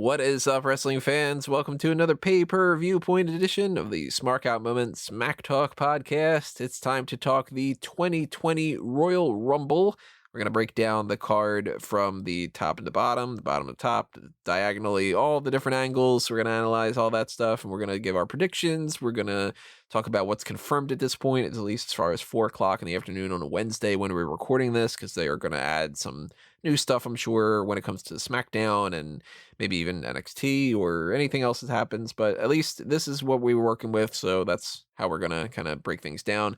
What is up, wrestling fans? Welcome to another Pay-Per-Viewpoint edition of the Smark Out Moment Smack Talk podcast. It's time to talk the 2020 Royal Rumble. We're going to break down the card from the top and the bottom to top, diagonally, all the different angles. We're going to analyze all that stuff, and we're going to give our predictions. We're going to talk about what's confirmed at this point, at least as far as 4 o'clock in the afternoon on a Wednesday when we're recording this, because they are going to add some new stuff, I'm sure, when it comes to SmackDown and maybe even NXT or anything else that happens. But at least this is what we were working with, so that's how we're going to kind of break things down.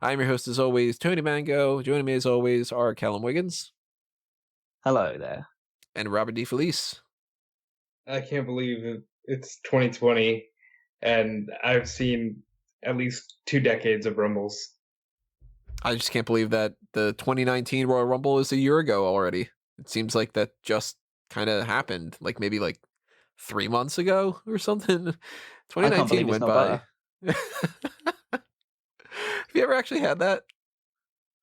I'm your host, as always, Tony Mango. Joining me, as always, are Callum Wiggins. Hello there. And Robert DeFelice. I can't believe it's 2020, and I've seen at least 2 decades of Rumbles. I just can't believe that the 2019 Royal Rumble is a year ago already. It seems like that just kind of happened, like maybe 3 months ago or something. 2019 went by. Have you ever actually had that?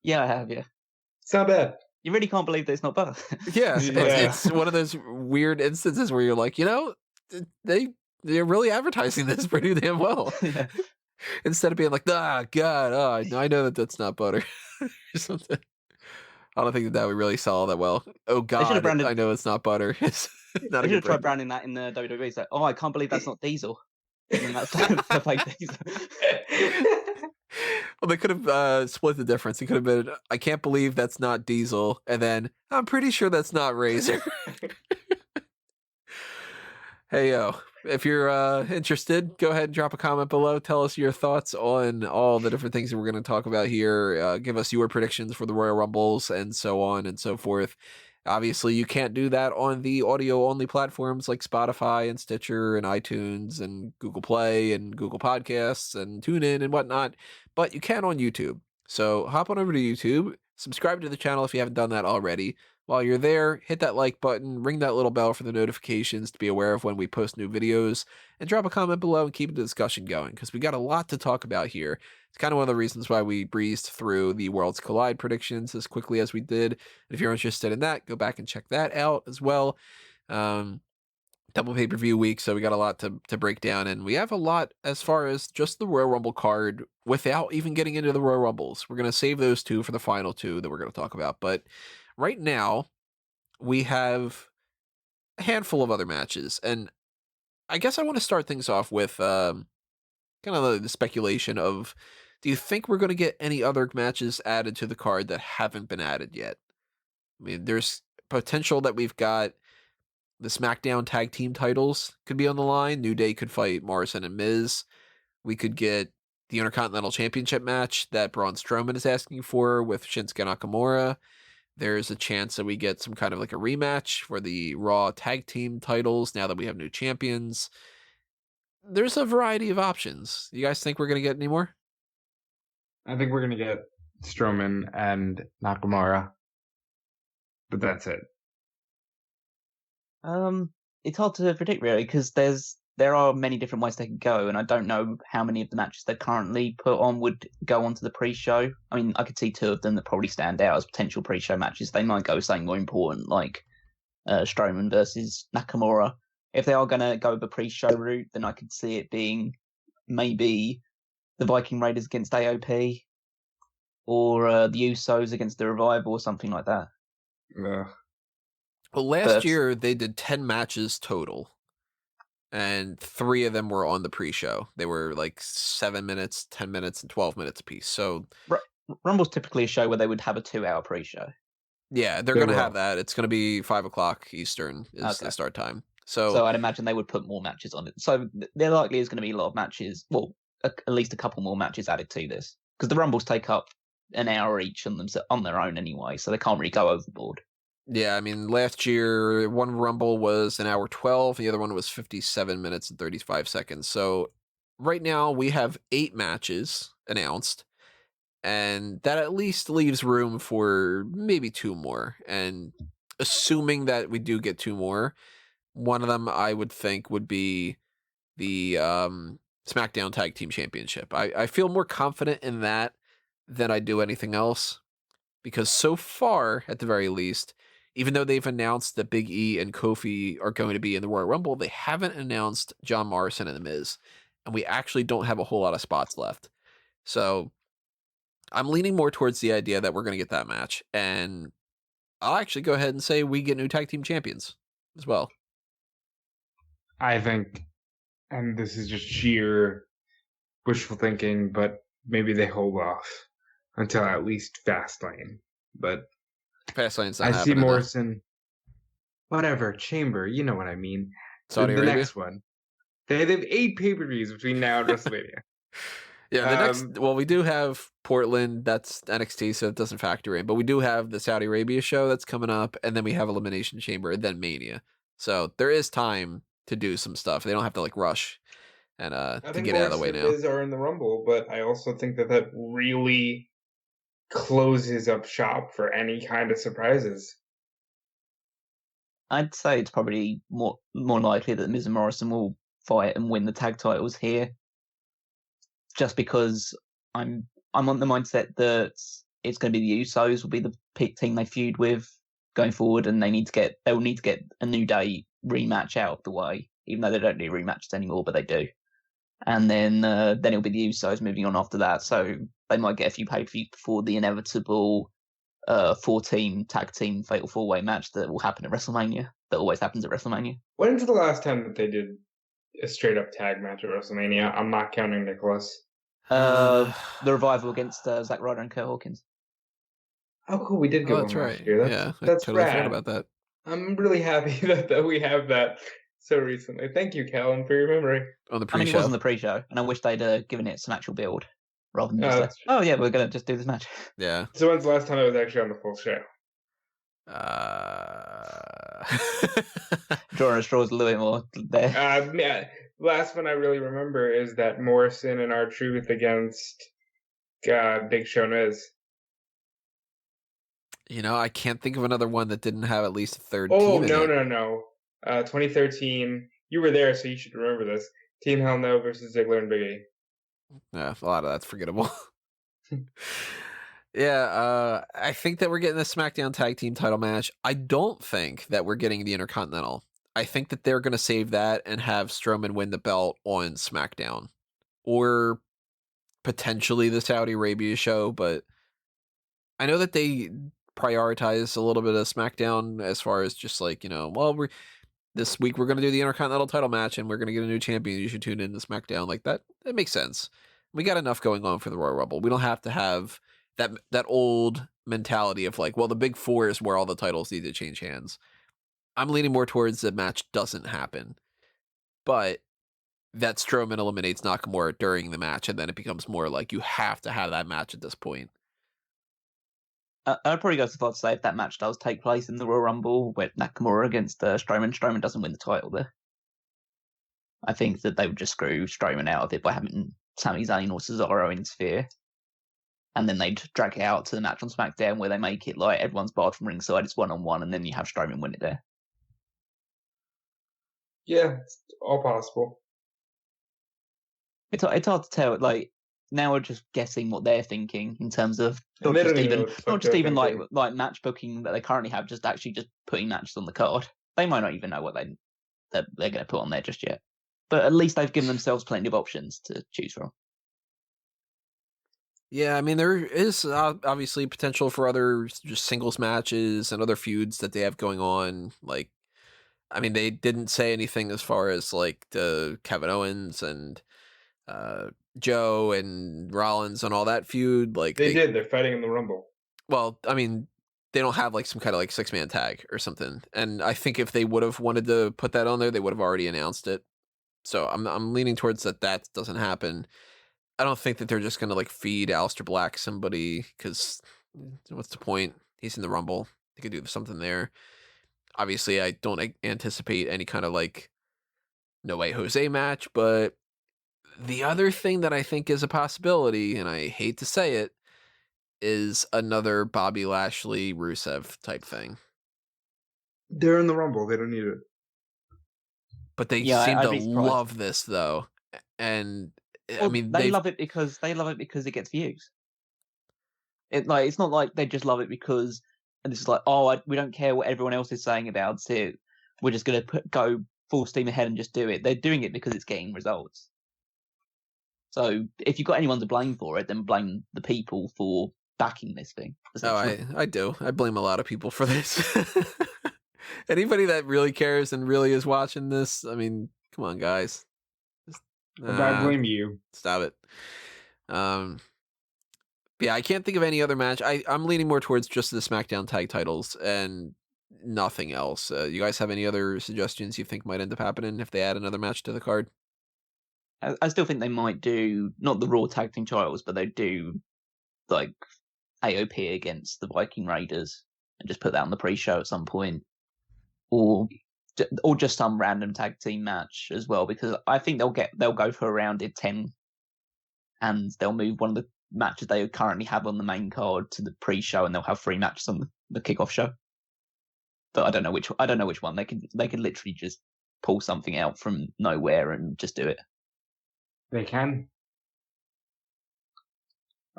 Yeah, I have, yeah. It's not bad. You really can't believe that it's not better. Yeah. It's one of those weird instances where you're like, they're really advertising this pretty damn well. Yeah. Instead of being like, God, I know that that's not butter or something. I don't think that would really sell that well. Oh God, I know it's not butter. It's not. They should have tried branding that in the WWE. It's like, I can't believe that's not Diesel. And that's the fake Diesel. Well, they could have split the difference. It could have been, I can't believe that's not Diesel, and then I'm pretty sure that's not Razor. Hey, yo, if you're interested, go ahead and drop a comment below. Tell us your thoughts on all the different things that we're going to talk about here. Give us your predictions for the Royal Rumbles and so on and so forth. Obviously, you can't do that on the audio-only platforms like Spotify and Stitcher and iTunes and Google Play and Google Podcasts and TuneIn and whatnot, but you can on YouTube. So hop on over to YouTube, subscribe to the channel if you haven't done that already. While you're there, hit that like button, ring that little bell for the notifications to be aware of when we post new videos, and drop a comment below and keep the discussion going, because we got a lot to talk about here. It's kind of one of the reasons why we breezed through the Worlds Collide predictions as quickly as we did. And if you're interested in that, go back and check that out as well. Double pay-per-view week, so we got a lot to break down, and we have a lot as far as just the Royal Rumble card without even getting into the Royal Rumbles. We're going to save those two for the final two that we're going to talk about, but right now we have a handful of other matches, and I guess I want to start things off with kind of the speculation of, do you think we're going to get any other matches added to the card that haven't been added yet? I mean, there's potential that we've got the SmackDown tag team titles could be on the line. New Day could fight Morrison and Miz. We could get the Intercontinental Championship match that Braun Strowman is asking for with Shinsuke Nakamura. There's a chance that we get some kind of a rematch for the Raw tag team titles now that we have new champions. There's a variety of options. You guys think we're going to get any more? I think we're going to get Strowman and Nakamura, but that's it. It's hard to predict really, because there are many different ways they could go, and I don't know how many of the matches they currently put on would go onto the pre-show. I mean, I could see 2 of them that probably stand out as potential pre-show matches. They might go something more important, like Strowman versus Nakamura. If they are going to go the pre-show route, then I could see it being maybe the Viking Raiders against AOP, or the Usos against the Revival, or something like that. Ugh. Well, last year they did 10 matches total, and 3 of them were on the pre-show. They were 7 minutes, 10 minutes, and 12 minutes apiece. So Rumble's typically a show where they would have a 2-hour pre-show. Yeah, they're going to have that. It's going to be 5 o'clock Eastern is the start time. So I'd imagine they would put more matches on it. So there likely is going to be a lot of matches. Well, at least a couple more matches added to this, because the Rumbles take up an hour each on their own anyway, so they can't really go overboard. Yeah, I mean, last year, one Rumble was an hour 12, the other one was 57 minutes and 35 seconds. So right now we have 8 matches announced, and that at least leaves room for maybe 2 more. And assuming that we do get 2 more, one of them I would think would be the SmackDown Tag Team Championship. I feel more confident in that than I do anything else, because so far, at the very least, even though they've announced that Big E and Kofi are going to be in the Royal Rumble, they haven't announced John Morrison and The Miz. And we actually don't have a whole lot of spots left. So I'm leaning more towards the idea that we're going to get that match. And I'll actually go ahead and say we get new tag team champions as well. I think, and this is just sheer wishful thinking, but maybe they hold off until at least Fastlane. But Fastlane's not I see happening, Morrison, whatever, Chamber, you know what I mean. Saudi the Arabia? next one. They have 8 pay-per-views between now and WrestleMania. Yeah, the next. Well, we do have Portland. That's NXT, so it doesn't factor in. But we do have the Saudi Arabia show that's coming up, and then we have Elimination Chamber, and then Mania. So there is time to do some stuff. They don't have to like rush and to get out of the way now. Miz are in the Rumble, but I also think that really closes up shop for any kind of surprises. I'd say it's probably more likely that Miz and Morrison will fight and win the tag titles here. Just because I'm on the mindset that it's going to be the Usos will be the team they feud with going forward, and they'll need to get a New Day rematch out of the way, even though they don't do rematches anymore, but they do. And then it'll be the Usos moving on after that, so they might get a few pay-per-views before the inevitable 4-team tag team fatal 4-way match that will happen at WrestleMania. That always happens at WrestleMania. When's the last time that they did a straight up tag match at WrestleMania? I'm not counting Nicholas. The Revival against Zack Ryder and Kurt Hawkins. Oh, cool! We did go that's one right. last year. That's totally rad. forgot about that. I'm really happy that we have that so recently. Thank you, Callan, for your memory. On the pre-show. I mean, it wasn't the pre-show, and I wish they'd given it some actual build rather than just like, oh yeah, we're gonna just do this match. Yeah. So when's the last time I was actually on the full show? Drawing straws a little bit more there. Yeah. Last one I really remember is that Morrison and R-Truth against Big Show Miz. You know, I can't think of another one that didn't have at least a third team. Oh, no. 2013. You were there, so you should remember this. Team Hell No versus Ziggler and Big E. Yeah, a lot of that's forgettable. Yeah, I think that we're getting the SmackDown Tag Team title match. I don't think that we're getting the Intercontinental. I think that they're going to save that and have Strowman win the belt on SmackDown. Or potentially the Saudi Arabia show, but I know that they prioritize a little bit of SmackDown as far as just like, this week we're going to do the Intercontinental title match and we're going to get a new champion. You should tune in to SmackDown. Like that makes sense. We got enough going on for the Royal Rumble. We don't have to have that old mentality of like, well, the big four is where all the titles need to change hands. I'm leaning more towards the match doesn't happen, but that Strowman eliminates Nakamura during the match, and then it becomes more like you have to have that match at this point. I'd probably go so far to say if that match does take place in the Royal Rumble with Nakamura against Strowman doesn't win the title there. I think that they would just screw Strowman out of it by having Sami Zayn or Cesaro interfere. And then they'd drag it out to the match on SmackDown where they make it like everyone's barred from ringside, it's 1-on-1, and then you have Strowman win it there. Yeah, it's all possible. It's hard to tell. Like, now we're just guessing what they're thinking in terms of not just even like match booking that they currently have, just putting matches on the card. They might not even know what they're going to put on there just yet. But at least they've given themselves plenty of options to choose from. Yeah, I mean, there is obviously potential for other just singles matches and other feuds that they have going on. Like, I mean, they didn't say anything as far as like the Kevin Owens and Joe and Rollins and all that feud. Like they're fighting in the Rumble. Well, I mean, they don't have like some kind of like 6-man tag or something. And I think if they would have wanted to put that on there, they would have already announced it. So I'm leaning towards that doesn't happen. I don't think that they're just going to like feed Aleister Black somebody, because what's the point? He's in the Rumble. They could do something there. Obviously, I don't anticipate any kind of like No Way Jose match, but the other thing that I think is a possibility, and I hate to say it, is another Bobby Lashley Rusev type thing. They're in the Rumble. They don't need it. But they seem to love this though, and I mean they love it because it gets views. It's not like they just love it because and it's like, oh, we don't care what everyone else is saying about it. We're just going to go full steam ahead and just do it. They're doing it because it's getting results. So if you've got anyone to blame for it, then blame the people for backing this thing. Oh, I do. I blame a lot of people for this. Anybody that really cares and really is watching this, I mean, come on, guys. I blame you. Stop it. Yeah, I can't think of any other match. I'm leaning more towards just the SmackDown tag titles and nothing else. You guys have any other suggestions you think might end up happening if they add another match to the card? I still think they might do, not the Raw tag team titles, but they do like AOP against the Viking Raiders and just put that on the pre-show at some point, or just some random tag team match as well, because I think they'll go for a rounded 10 and they'll move one of the matches they currently have on the main card to the pre-show, and they'll have 3 matches on the kickoff show. But I don't know which one. They could literally just pull something out from nowhere and just do it. They can.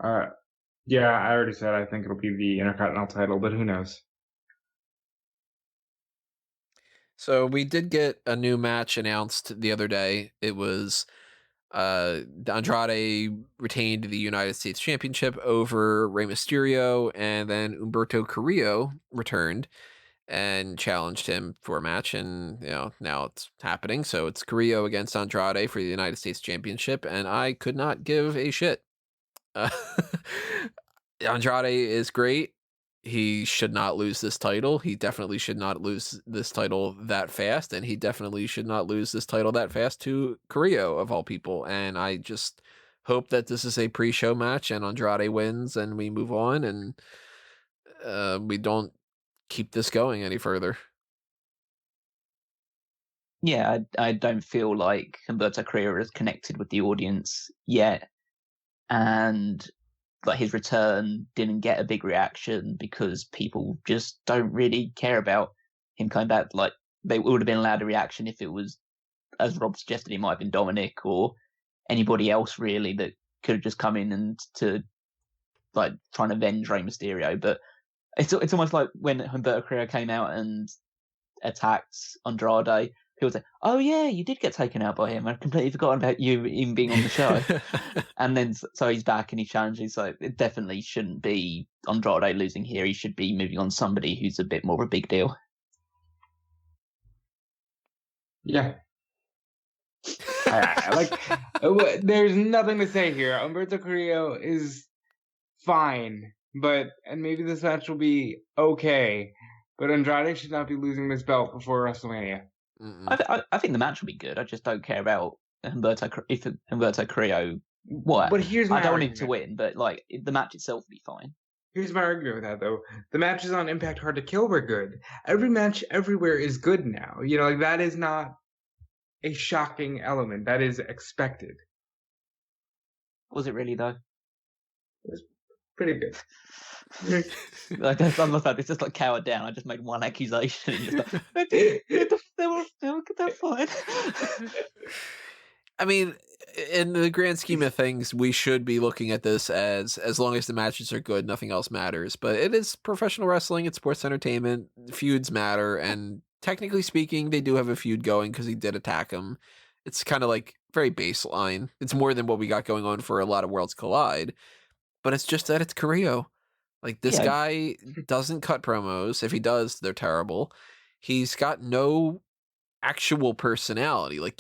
Yeah, I already said I think it'll be the Intercontinental title, but who knows? So we did get a new match announced the other day. It was Andrade retained the United States Championship over Rey Mysterio, and then Humberto Carrillo returned and challenged him for a match, and now it's happening. So it's Carrillo against Andrade for the United States Championship, and I could not give a shit. Andrade is great. He should not lose this title. He definitely should not lose this title that fast, and he definitely should not lose this title that fast to Carrillo, of all people. And I just hope that this is a pre-show match and Andrade wins and we move on, and we don't keep this going any further. Yeah, I don't feel like Humberto Carrillo is connected with the audience yet, and like his return didn't get a big reaction because people just don't really care about him coming back. Like, they would have been allowed a reaction if it was, as Rob suggested, it might have been Dominic or anybody else really that could have just come in and to like trying to avenge Rey Mysterio. But it's almost like when Humberto Carrillo came out and attacked Andrade, people say, "Oh yeah, you did get taken out by him. I've completely forgotten about you even being on the show." And then so he's back and he challenges. So it definitely shouldn't be Andrade losing here. He should be moving on somebody who's a bit more of a big deal. Yeah. There's nothing to say here. Humberto Carrillo is fine, and maybe this match will be okay, but Andrade should not be losing this belt before WrestleMania. I think the match will be good. I just don't care about Humberto Carrillo. What? But here's my I don't want argument. him to win, but like the match itself will be fine. Here's my argument with that, though. The matches on Impact Hard to Kill were good. Every match everywhere is good now. That is not a shocking element. That is expected. Was it really though? It was pretty good. It's just like cowered down. I just made one accusation. And just they're fine. I mean, in the grand scheme of things, we should be looking at this as long as the matches are good, nothing else matters. But it is professional wrestling. It's sports entertainment. Feuds matter. And technically speaking, they do have a feud going because he did attack him. It's kind of like very baseline. It's more than what we got going on for a lot of Worlds Collide. But it's just that it's Carrillo. Like, this guy doesn't cut promos. If he does, they're terrible. He's got no actual personality. Like,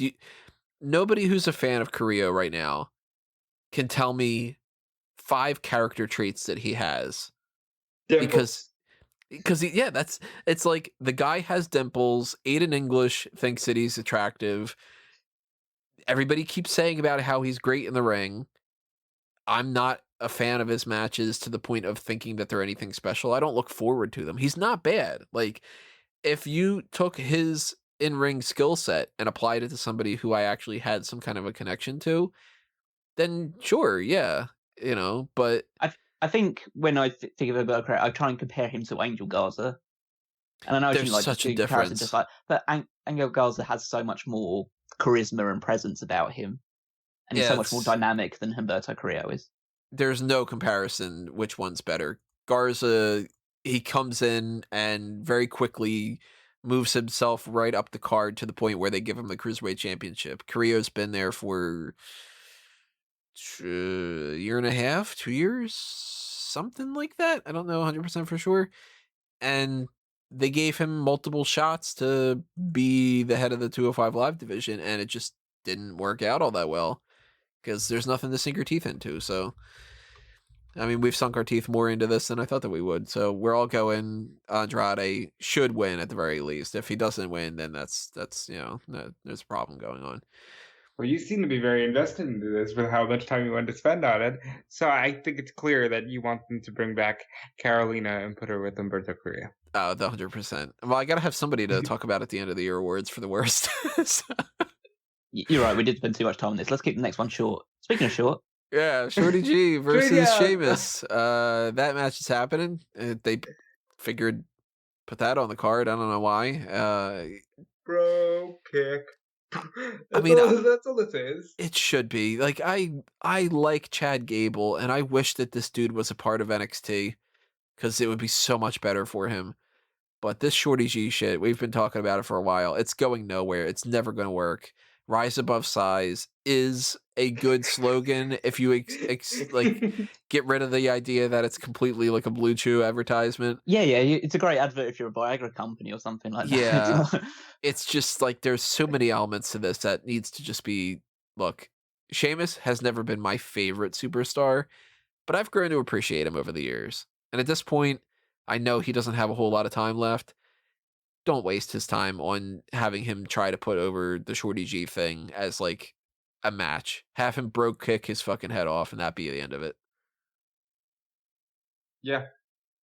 nobody who's a fan of Carrillo right now can tell me 5 character traits that he has. Dimples. Because it's like the guy has dimples. Aiden English thinks that he's attractive. Everybody keeps saying about how he's great in the ring. I'm not a fan of his matches to the point of thinking that they're anything special. I don't look forward to them. He's not bad. Like, if you took his in-ring skill set and applied it to somebody who I actually had some kind of a connection to, then sure, yeah, but I think when I think of Humberto Carrillo, I try and compare him to Angel Garza. And I know there's such a difference. But Angel Garza has so much more charisma and presence about him. And he's so much more dynamic than Humberto Carrillo is. There's no comparison which one's better. Garza he comes in and very quickly moves himself right up the card to the point where they give him the Cruiserweight Championship. Carrillo's been there for a year and a half, 2 years, something like that. I don't know 100% for sure. And they gave him multiple shots to be the head of the 205 Live division, and it just didn't work out all that well because there's nothing to sink your teeth into. So, I mean, we've sunk our teeth more into this than I thought that we would. So we're all going Andrade should win at the very least. If he doesn't win, then that's there's a problem going on. Well, you seem to be very invested into this with how much time you want to spend on it. So I think it's clear that you want them to bring back Carolina and put her with Humberto Carrillo. Oh, the 100%. Well, I got to have somebody to talk about at the end of the year awards for the worst. So. You're right. We did spend too much time on this. Let's keep the next one short. Speaking of short. Yeah, Shorty G versus Sheamus. That match is happening. They figured put that on the card. I don't know why. Bro kick. I mean, that's all it is. It should be. Like, I like Chad Gable, and I wish that this dude was a part of NXT because it would be so much better for him. But this Shorty G shit, we've been talking about it for a while. It's going nowhere. It's never going to work. Rise above size is a good slogan if you get rid of the idea that it's completely like a Blue Chew advertisement. Yeah, it's a great advert if you're a Viagra company or something like that. Yeah, it's just like there's so many elements to this that needs to just be. Look, Sheamus has never been my favorite superstar, but I've grown to appreciate him over the years. And at this point, I know he doesn't have a whole lot of time left. Don't waste his time on having him try to put over the Shorty G thing as like a match. Have him broke kick his fucking head off and that be the end of it. Yeah.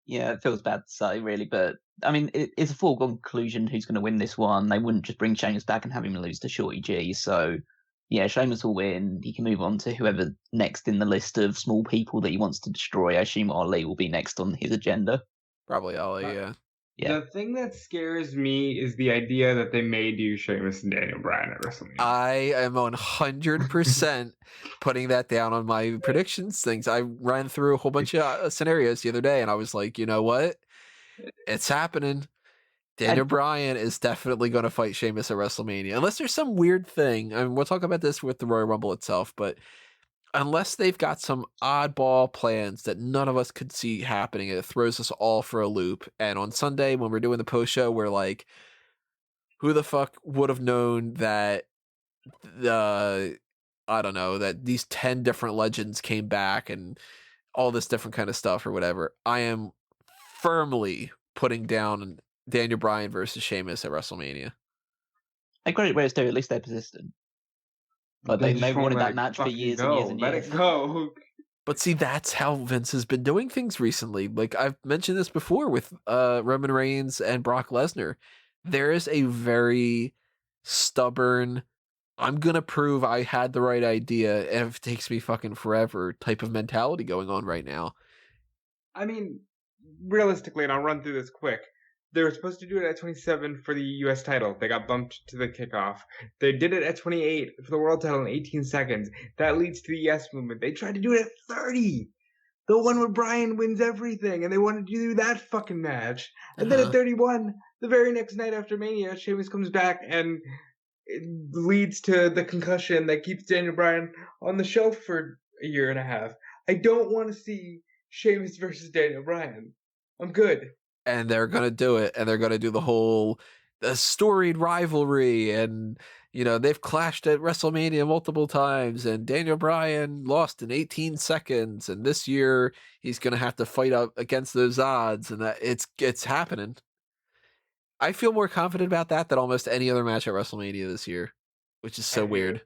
Yeah, it feels bad to say, really, but I mean, it's a foregone conclusion who's going to win this one. They wouldn't just bring Sheamus back and have him lose to Shorty G. So, yeah, Sheamus will win. He can move on to whoever next in the list of small people that he wants to destroy. I assume Ali will be next on his agenda. Probably Ali, yeah. The thing that scares me is the idea that they may do Sheamus and Daniel Bryan at WrestleMania. I am 100% putting that down on my predictions things. I ran through a whole bunch of scenarios the other day, and I was like, you know what? It's happening. Daniel Bryan is definitely going to fight Sheamus at WrestleMania. Unless there's some weird thing. I mean, we'll talk about this with the Royal Rumble itself, but unless they've got some oddball plans that none of us could see happening, it throws us all for a loop. And on Sunday, when we're doing the post show, we're like, who the fuck would have known that I don't know, that these 10 different legends came back and all this different kind of stuff or whatever. I am firmly putting down Daniel Bryan versus Sheamus at WrestleMania. A great way to do, at least they're persistent. But they've wanted that match for years and years and years. Let it go. But see, that's how Vince has been doing things recently. Like, I've mentioned this before with Roman Reigns and Brock Lesnar. There is a very stubborn, I'm going to prove I had the right idea if it takes me fucking forever type of mentality going on right now. I mean, realistically, and I'll run through this quick, they were supposed to do it at 27 for the U.S. title. They got bumped to the kickoff. They did it at 28 for the world title in 18 seconds. That leads to the Yes Movement. They tried to do it at 30. The one where Bryan wins everything, and they wanted to do that fucking match. And then at 31, the very next night after Mania, Sheamus comes back, and it leads to the concussion that keeps Daniel Bryan on the shelf for a year and a half. I don't want to see Sheamus versus Daniel Bryan. I'm good. And they're going to do it, and they're going to do the whole storied rivalry, and, you know, they've clashed at WrestleMania multiple times, and Daniel Bryan lost in 18 seconds, and this year he's going to have to fight up against those odds, and that it's happening. I feel more confident about that than almost any other match at WrestleMania this year, which is so weird.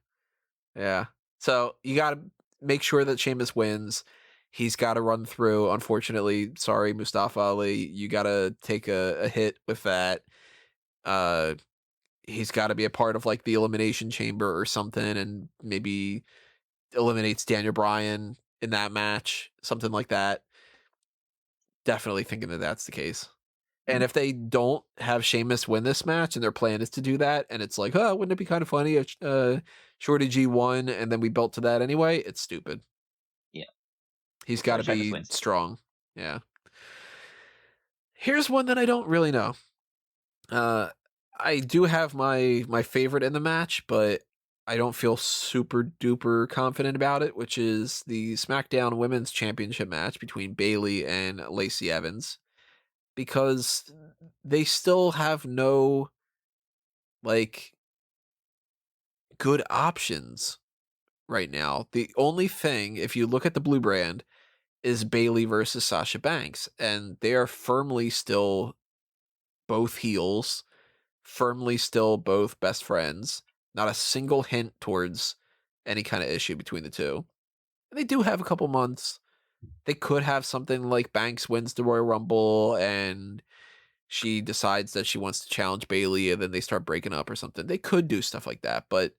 Yeah. So you got to make sure that Sheamus wins. He's got to run through. Unfortunately, sorry, Mustafa Ali, you got to take a hit with that. He's got to be a part of like the Elimination Chamber or something, and maybe eliminates Daniel Bryan in that match, something like that. Definitely thinking that that's the case. And if they don't have Sheamus win this match, and their plan is to do that, and it's like, oh, wouldn't it be kind of funny if Shorty G won, and then we built to that anyway? It's stupid. Yeah. He's got to be strong. Yeah. Here's one that I don't really know. I do have my favorite in the match, but I don't feel super duper confident about it, which is the SmackDown Women's Championship match between Bayley and Lacey Evans, because they still have no like good options right now. The only thing, if you look at the blue brand, is Bayley versus Sasha Banks, and they are firmly still both heels, firmly still both best friends. Not a single hint towards any kind of issue between the two. And they do have a couple months. They could have something like Banks wins the Royal Rumble and she decides that she wants to challenge Bayley and then they start breaking up or something. They could do stuff like that, but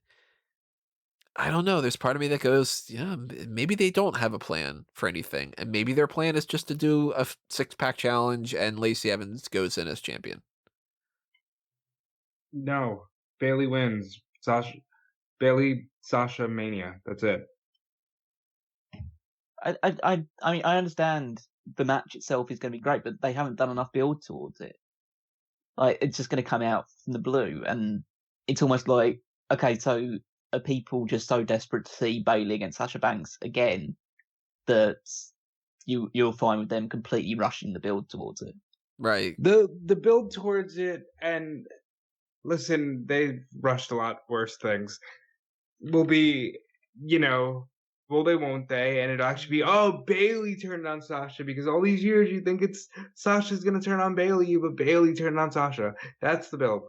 I don't know. There's part of me that goes, yeah, maybe they don't have a plan for anything. And maybe their plan is just to do a 6-pack challenge and Lacey Evans goes in as champion. No, Bayley wins. Bayley, Sasha Mania. That's it. I mean, I understand the match itself is going to be great, but they haven't done enough build towards it. Like, it's just going to come out from the blue, and it's almost like, okay, so are people just so desperate to see Bayley against Sasha Banks again that you're fine with them completely rushing the build towards it? Right. The build towards it, and listen, they've rushed a lot worse things. Will be, well, they won't they? And it'll actually be, oh, Bayley turned on Sasha, because all these years you think it's Sasha's going to turn on Bayley, but Bayley turned on Sasha. That's the build.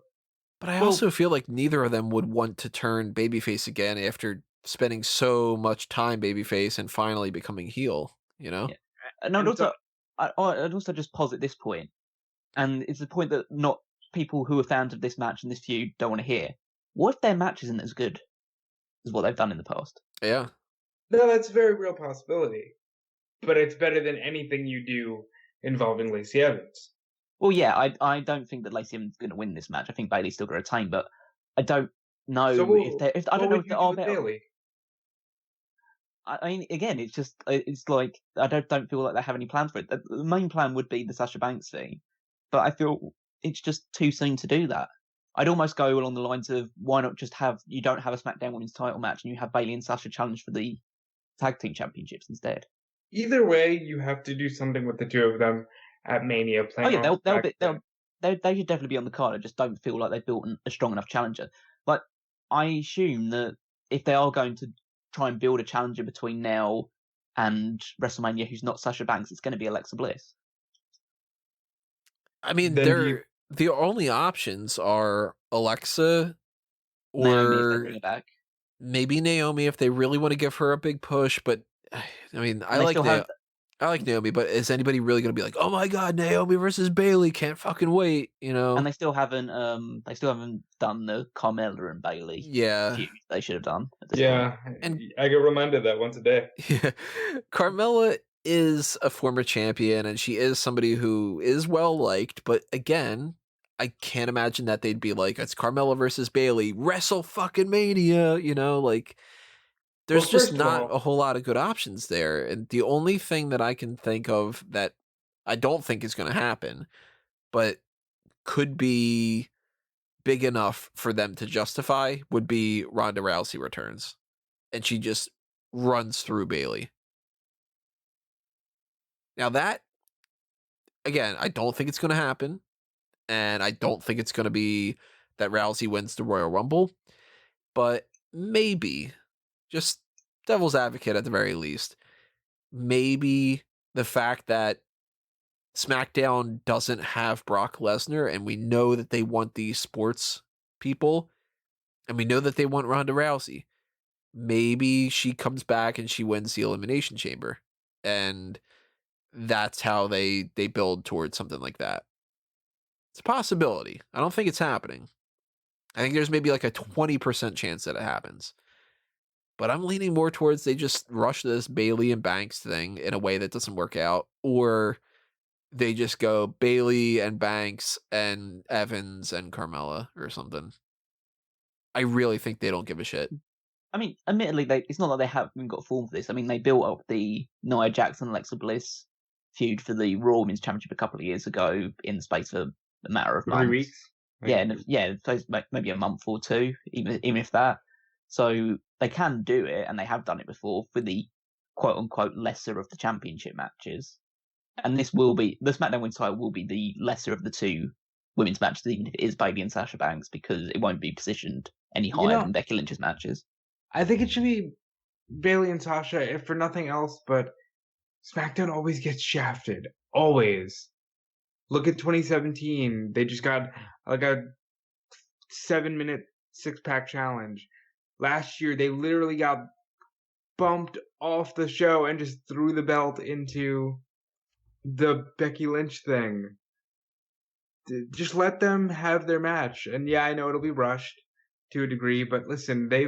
But I also feel like neither of them would want to turn babyface again after spending so much time babyface and finally becoming heel, Yeah. No, I'd also just posit this point, and it's a point that not people who are fans of this match and this feud don't want to hear. What if their match isn't as good as what they've done in the past? Yeah. No, that's a very real possibility. But it's better than anything you do involving Lacey Evans. Well, yeah, I don't think that Lacey Evans is going to win this match. I think Bayley's still going to retain, but I don't know if I don't know if there are better. Bayley? I mean, again, it's like I don't feel like they have any plans for it. The main plan would be the Sasha Banks thing, but I feel it's just too soon to do that. I'd almost go along the lines of why not just you don't have a SmackDown Women's title match and you have Bayley and Sasha challenge for the tag team championships instead. Either way, you have to do something with the two of them at Mania. They should definitely be on the card. I just don't feel like they've built a strong enough challenger. But I assume that if they are going to try and build a challenger between now and WrestleMania who's not Sasha Banks, it's going to be Alexa Bliss. I mean, the only options are Alexa or Naomi if they bring her back. Maybe Naomi if they really want to give her a big push. But I mean, I like Naomi, but is anybody really going to be like, oh my god, Naomi versus Bayley, can't fucking wait, And they still haven't done the Carmella and Bayley. Yeah, they should have done. Yeah, and I get reminded that once a day. Yeah, Carmella is a former champion, and she is somebody who is well liked. But again, I can't imagine that they'd be like, it's Carmella versus Bayley, Wrestle fucking Mania, like. There's just not a whole lot of good options there. And the only thing that I can think of that I don't think is going to happen, but could be big enough for them to justify would be Ronda Rousey returns. And she just runs through Bayley. Now that, again, I don't think it's going to happen. And I don't think it's going to be that Rousey wins the Royal Rumble. But maybe, just devil's advocate at the very least, maybe the fact that SmackDown doesn't have Brock Lesnar, and we know that they want these sports people, and we know that they want Ronda Rousey, maybe she comes back and she wins the Elimination Chamber, and that's how they build towards something like that. It's a possibility. I don't think it's happening. I think there's maybe like a 20% chance that it happens. But I'm leaning more towards they just rush this Bayley and Banks thing in a way that doesn't work out. Or they just go Bayley and Banks and Evans and Carmella or something. I really think they don't give a shit. I mean, admittedly, it's not like they haven't got form for this. I mean, they built up the Nia Jax and Alexa Bliss feud for the Raw Women's Championship a couple of years ago in the space of a matter of 3 months. weeks. Maybe a month or two, even if that. So they can do it, and they have done it before for the quote unquote lesser of the championship matches. And this will be the SmackDown Women's title will be the lesser of the two women's matches, even if it is Bayley and Sasha Banks, because it won't be positioned any higher than Becky Lynch's matches. I think it should be Bayley and Sasha, if for nothing else, but SmackDown always gets shafted. Always. Look at 2017. They just got like a 7-minute 6-pack challenge. Last year, they literally got bumped off the show and just threw the belt into the Becky Lynch thing. Just let them have their match. And yeah, I know it'll be rushed to a degree, but listen, they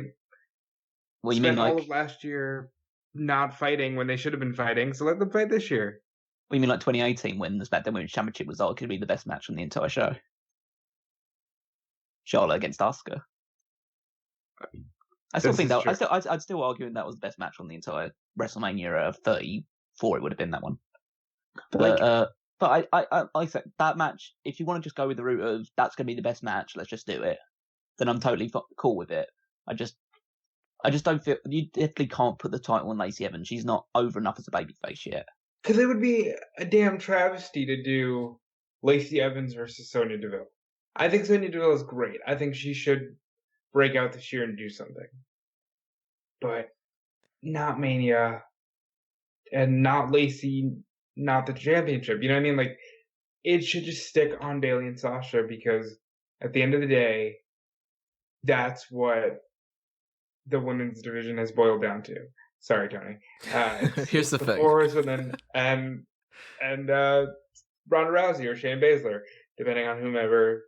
spent all of last year not fighting when they should have been fighting, so let them fight this year. What do you mean like 2018 when the SmackDown Women's Championship was arguably the best match on the entire show? Charlotte against Asuka. I still think that I'd still argue that was the best match on the entire WrestleMania 34. It would have been that one. But I said that match. If you want to just go with the route of that's going to be the best match, let's just do it. Then I'm totally cool with it. I just don't feel you definitely can't put the title on Lacey Evans. She's not over enough as a babyface yet. Because it would be a damn travesty to do Lacey Evans versus Sonya Deville. I think Sonya Deville is great. I think she should break out this year and do something. But not Mania. And not Lacey, not the championship. You know what I mean? Like, it should just stick on Bayley and Sasha because at the end of the day, that's what the women's division has boiled down to. Sorry, Tony. Here's the thing. Horsewomen and Ronda Rousey or Shayna Baszler, depending on whomever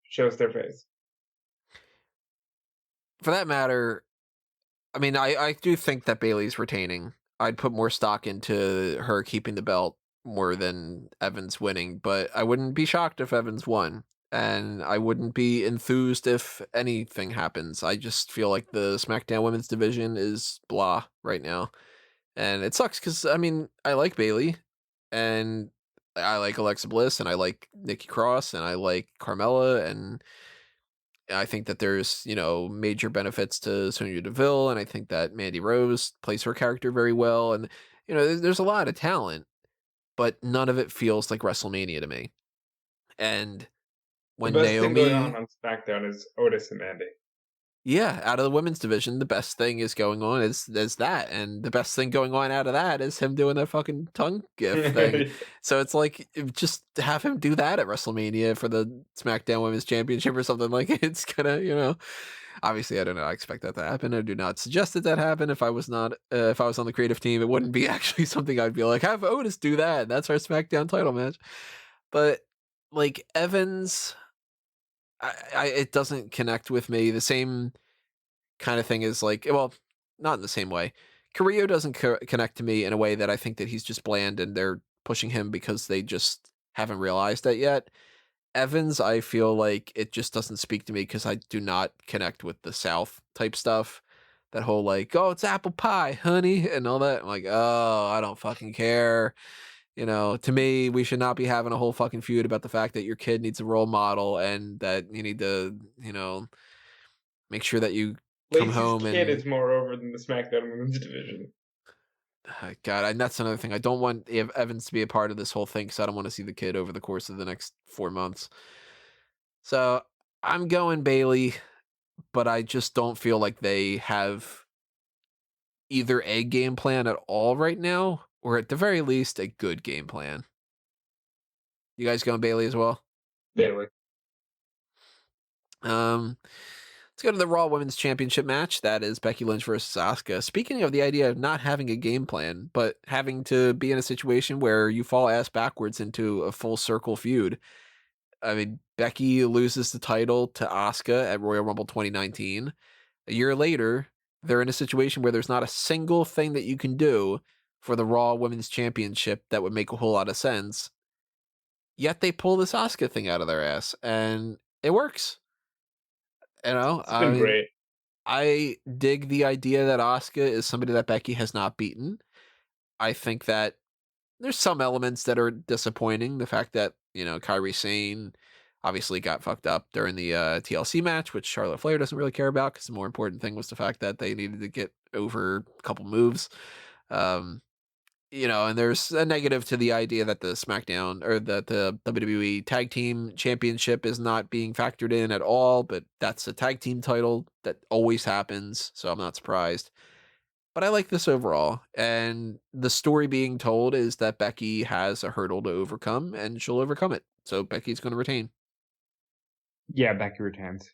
shows their face. For that matter, I mean, I do think that Bayley's retaining. I'd put more stock into her keeping the belt more than Evans winning, but I wouldn't be shocked if Evans won. And I wouldn't be enthused if anything happens. I just feel like the SmackDown Women's division is blah right now. And it sucks because, I mean, I like Bayley, and I like Alexa Bliss, and I like Nikki Cross, and I like Carmella, and I think that there's, major benefits to Sonya Deville, and I think that Mandy Rose plays her character very well, and, there's a lot of talent, but none of it feels like WrestleMania to me. And when the best Naomi thing going on SmackDown is Otis and Mandy. Yeah, out of the women's division, the best thing is going on is that, and the best thing going on out of that is him doing that fucking tongue gif thing. So it's like, just have him do that at WrestleMania for the SmackDown Women's Championship or something. Like, it's gonna, obviously I don't know. I expect that to happen. I do not suggest that happen. If I was on the creative team, it wouldn't be actually something I'd be like, have Otis do that. That's our SmackDown title match. But like Evans, it doesn't connect with me. The same kind of thing is like, well, not in the same way. Carrillo doesn't connect to me in a way that I think that he's just bland and they're pushing him because they just haven't realized that yet. Evans, I feel like it just doesn't speak to me because I do not connect with the South type stuff. That whole like, oh, it's apple pie, honey, and all that. I'm like, oh, I don't fucking care. To me, we should not be having a whole fucking feud about the fact that your kid needs a role model and that you need to, make sure that you come Lacey's home kid is more over than the SmackDown Women's division. God, and that's another thing. I don't want Evans to be a part of this whole thing because I don't want to see the kid over the course of the next 4 months. So I'm going Bayley, but I just don't feel like they have either a game plan at all right now, or at the very least, a good game plan. You guys going Bayley as well? Bayley. Let's go to the Raw Women's Championship match. That is Becky Lynch versus Asuka. Speaking of the idea of not having a game plan, but having to be in a situation where you fall ass backwards into a full circle feud. I mean, Becky loses the title to Asuka at Royal Rumble 2019. A year later, they're in a situation where there's not a single thing that you can do for the Raw Women's Championship that would make a whole lot of sense. Yet they pull this Asuka thing out of their ass, and it works. It's been great. I dig the idea that Asuka is somebody that Becky has not beaten. I think that there's some elements that are disappointing. The fact that, Kairi Sane obviously got fucked up during the TLC match, which Charlotte Flair doesn't really care about, because the more important thing was the fact that they needed to get over a couple moves. And there's a negative to the idea that the SmackDown or that the WWE Tag Team Championship is not being factored in at all, but that's a tag team title that always happens, so I'm not surprised. But I like this overall, and the story being told is that Becky has a hurdle to overcome, and she'll overcome it. So Becky's going to retain. Yeah, Becky retains.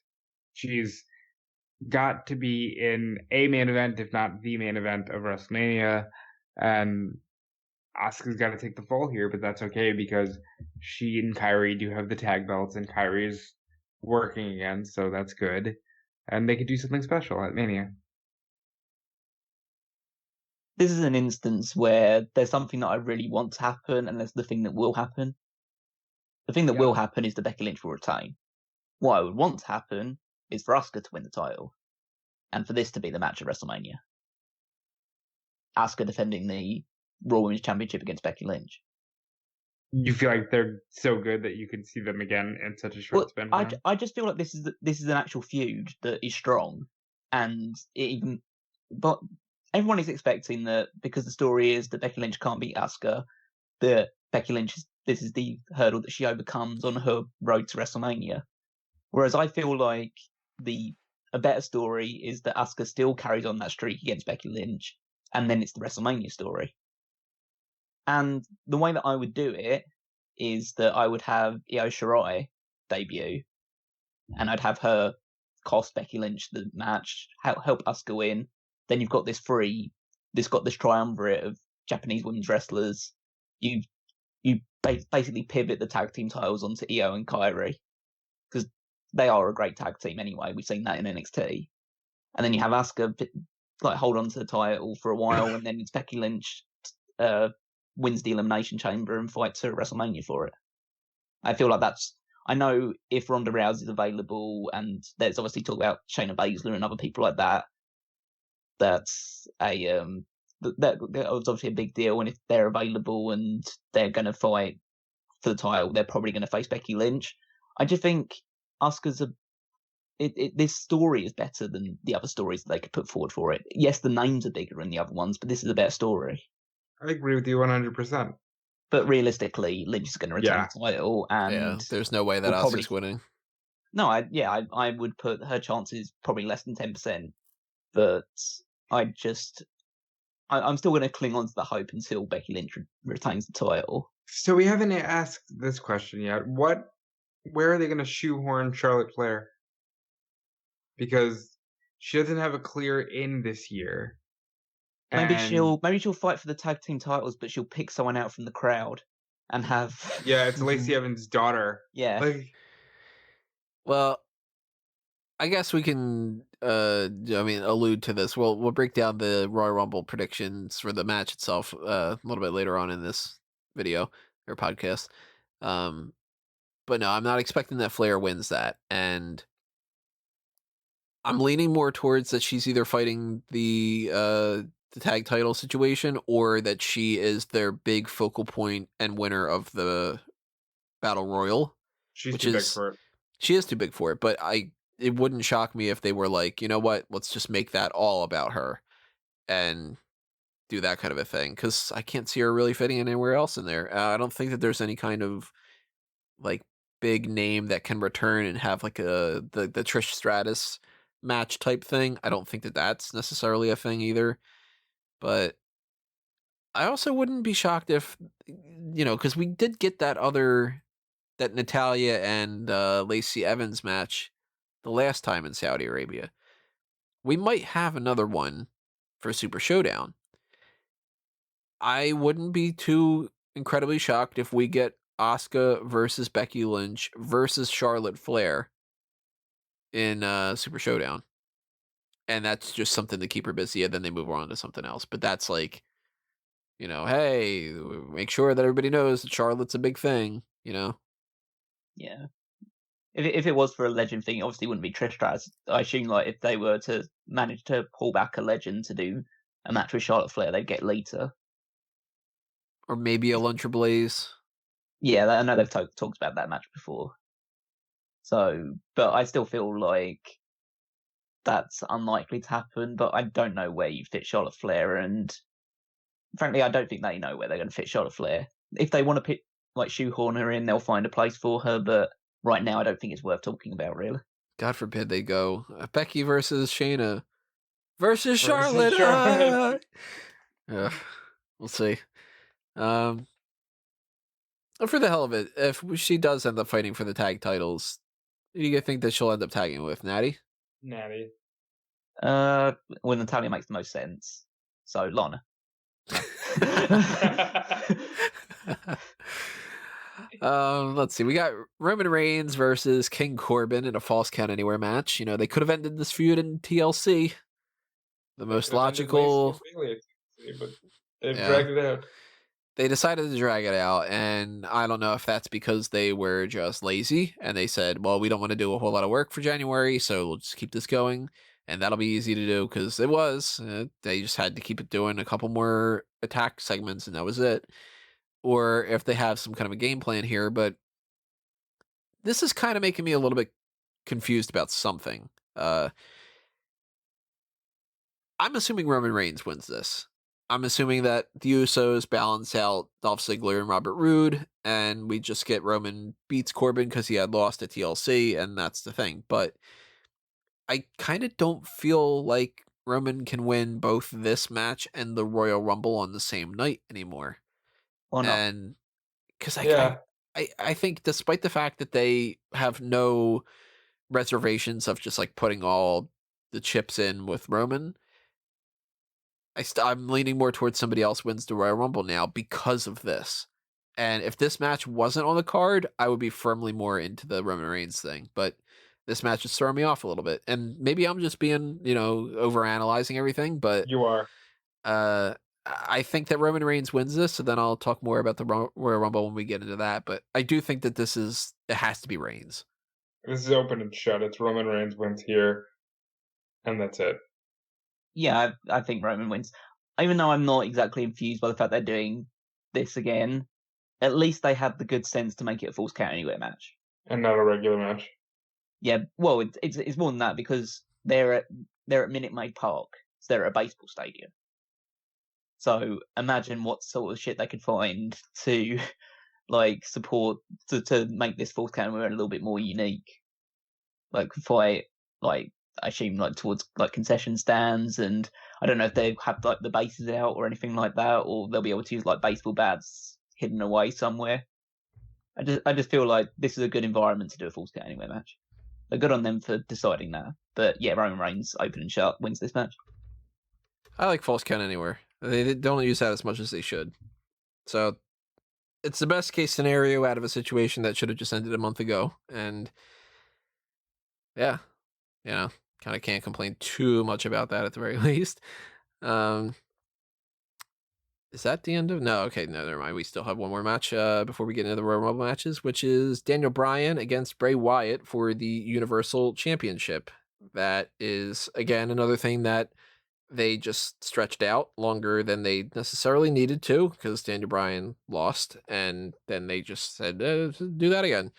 She's got to be in a main event, if not the main event of WrestleMania, and Asuka's got to take the fall here, but that's okay because she and Kairi do have the tag belts, and Kairi's working again, so that's good. And they could do something special at Mania. This is an instance where there's something that I really want to happen, and there's the thing that will happen. The thing that will happen is that Becky Lynch will retain. What I would want to happen is for Asuka to win the title, and for this to be the match at WrestleMania. Asuka defending the Raw Women's Championship against Becky Lynch. You feel like they're so good that you could see them again in such a short span? I just feel like this is an actual feud that is strong, and but everyone is expecting that because the story is that Becky Lynch can't beat Asuka, that Becky Lynch this is the hurdle that she overcomes on her road to WrestleMania. Whereas I feel like a better story is that Asuka still carries on that streak against Becky Lynch, and then it's the WrestleMania story. And the way that I would do it is that I would have Io Shirai debut, and I'd have her cost Becky Lynch the match, help Asuka win. Then you've got this triumvirate of Japanese women's wrestlers. You basically pivot the tag team titles onto Io and Kairi, because they are a great tag team anyway. We've seen that in NXT. And then you have Asuka hold on to the title for a while, and then it's Becky Lynch wins the Elimination Chamber and fights her at WrestleMania for it. I feel like I know if Ronda Rousey is available, and there's obviously talk about Shayna Baszler and other people like that, that's that was obviously a big deal. And if they're available and they're going to fight for the title, they're probably going to face Becky Lynch. I just think Asuka's this story is better than the other stories that they could put forward for it. Yes, the names are bigger than the other ones, but this is a better story. I agree with you 100%. But realistically, Lynch is going to retain the title, and there's no way that Asuka's winning. No, I would put her chances probably less than 10%, but I'm still going to cling on to the hope until Becky Lynch retains the title. So we haven't asked this question yet. Where are they going to shoehorn Charlotte Flair? Because she doesn't have a clear in this year. Maybe she'll fight for the tag team titles, but she'll pick someone out from the crowd and have. Yeah, it's Lacey Evans' daughter. Yeah. Well, I guess we can allude to this. We'll break down the Royal Rumble predictions for the match itself a little bit later on in this video or podcast. But no, I'm not expecting that Flair wins that, and I'm leaning more towards that she's either fighting the tag title situation, or that she is their big focal point and winner of the Battle Royal. She's too big for it. She is too big for it, but it wouldn't shock me if they were like, you know what, let's just make that all about her and do that kind of a thing, because I can't see her really fitting anywhere else in there. I don't think that there's any kind of like big name that can return and have like the Trish Stratus match type thing. I don't think that that's necessarily a thing either. But I also wouldn't be shocked if, because we did get that Natalya and Lacey Evans match the last time in Saudi Arabia. We might have another one for Super Showdown. I wouldn't be too incredibly shocked if we get Asuka versus Becky Lynch versus Charlotte Flair in Super Showdown. And that's just something to keep her busy, and then they move on to something else. But that's like, hey, make sure that everybody knows that Charlotte's a big thing, Yeah. If it was for a legend thing, it obviously wouldn't be Trish Stratus. I assume if they were to manage to pull back a legend to do a match with Charlotte Flair, they'd get Lita. or maybe a Lunch or Blaze. Yeah, I know they've talked about that match before. So, but I still feel like that's unlikely to happen. But I don't know where you fit Charlotte Flair, and frankly, I don't think they know where they're going to fit Charlotte Flair. If they want to pick shoehorn her in, they'll find a place for her. But right now, I don't think it's worth talking about, really. God forbid they go Becky versus Shayna versus Charlotte. We'll see. For the hell of it, if she does end up fighting for the tag titles, who do you think that she'll end up tagging with? Natty? Natty. When Natalia makes the most sense. So Lana. Let's see. We got Roman Reigns versus King Corbin in a False Count Anywhere match. They could have ended this feud in TLC. The most logical. But they dragged it out. They decided to drag it out, and I don't know if that's because they were just lazy and they said, well, we don't want to do a whole lot of work for January, so we'll just keep this going, and that'll be easy to do because it was. They just had to keep it doing a couple more attack segments, and that was it. Or if they have some kind of a game plan here, but this is kind of making me a little bit confused about something. I'm assuming Roman Reigns wins this. I'm assuming that the Usos balance out Dolph Ziggler and Robert Roode, and we just get Roman beats Corbin because he had lost at TLC, and that's the thing. But I kind of don't feel like Roman can win both this match and the Royal Rumble on the same night anymore. Or not. And because I think despite the fact that they have no reservations of just putting all the chips in with Roman, I'm leaning more towards somebody else wins the Royal Rumble now because of this. And if this match wasn't on the card, I would be firmly more into the Roman Reigns thing. But this match is throwing me off a little bit. And maybe I'm just being, overanalyzing everything. But you are. I think that Roman Reigns wins this. So then I'll talk more about the Royal Rumble when we get into that. But I do think that it has to be Reigns. This is open and shut. It's Roman Reigns wins here. And that's it. Yeah, I think Roman wins. Even though I'm not exactly infused by the fact they're doing this again, at least they had the good sense to make it a Falls Count Anywhere match. And not a regular match. Yeah, well, it's more than that because they're at Minute Maid Park. So they're at a baseball stadium. So imagine what sort of shit they could find to support to make this Falls Count Anywhere a little bit more unique. Fight I assume towards concession stands, and I don't know if they have the bases out or anything like that, or they'll be able to use baseball bats hidden away somewhere. I just feel like this is a good environment to do a Falls Count Anywhere match. They're good on them for deciding that. But yeah, Roman Reigns, open and shut, wins this match. I like Falls Count Anywhere. They don't use that as much as they should. So it's the best case scenario out of a situation that should have just ended a month ago. And yeah, kind of can't complain too much about that at the very least. Is that the end of? No, okay, no, never mind. We still have one more match before we get into the Royal Rumble matches, which is Daniel Bryan against Bray Wyatt for the Universal Championship. That is, again, another thing that they just stretched out longer than they necessarily needed to because Daniel Bryan lost, and then they just said, do that again.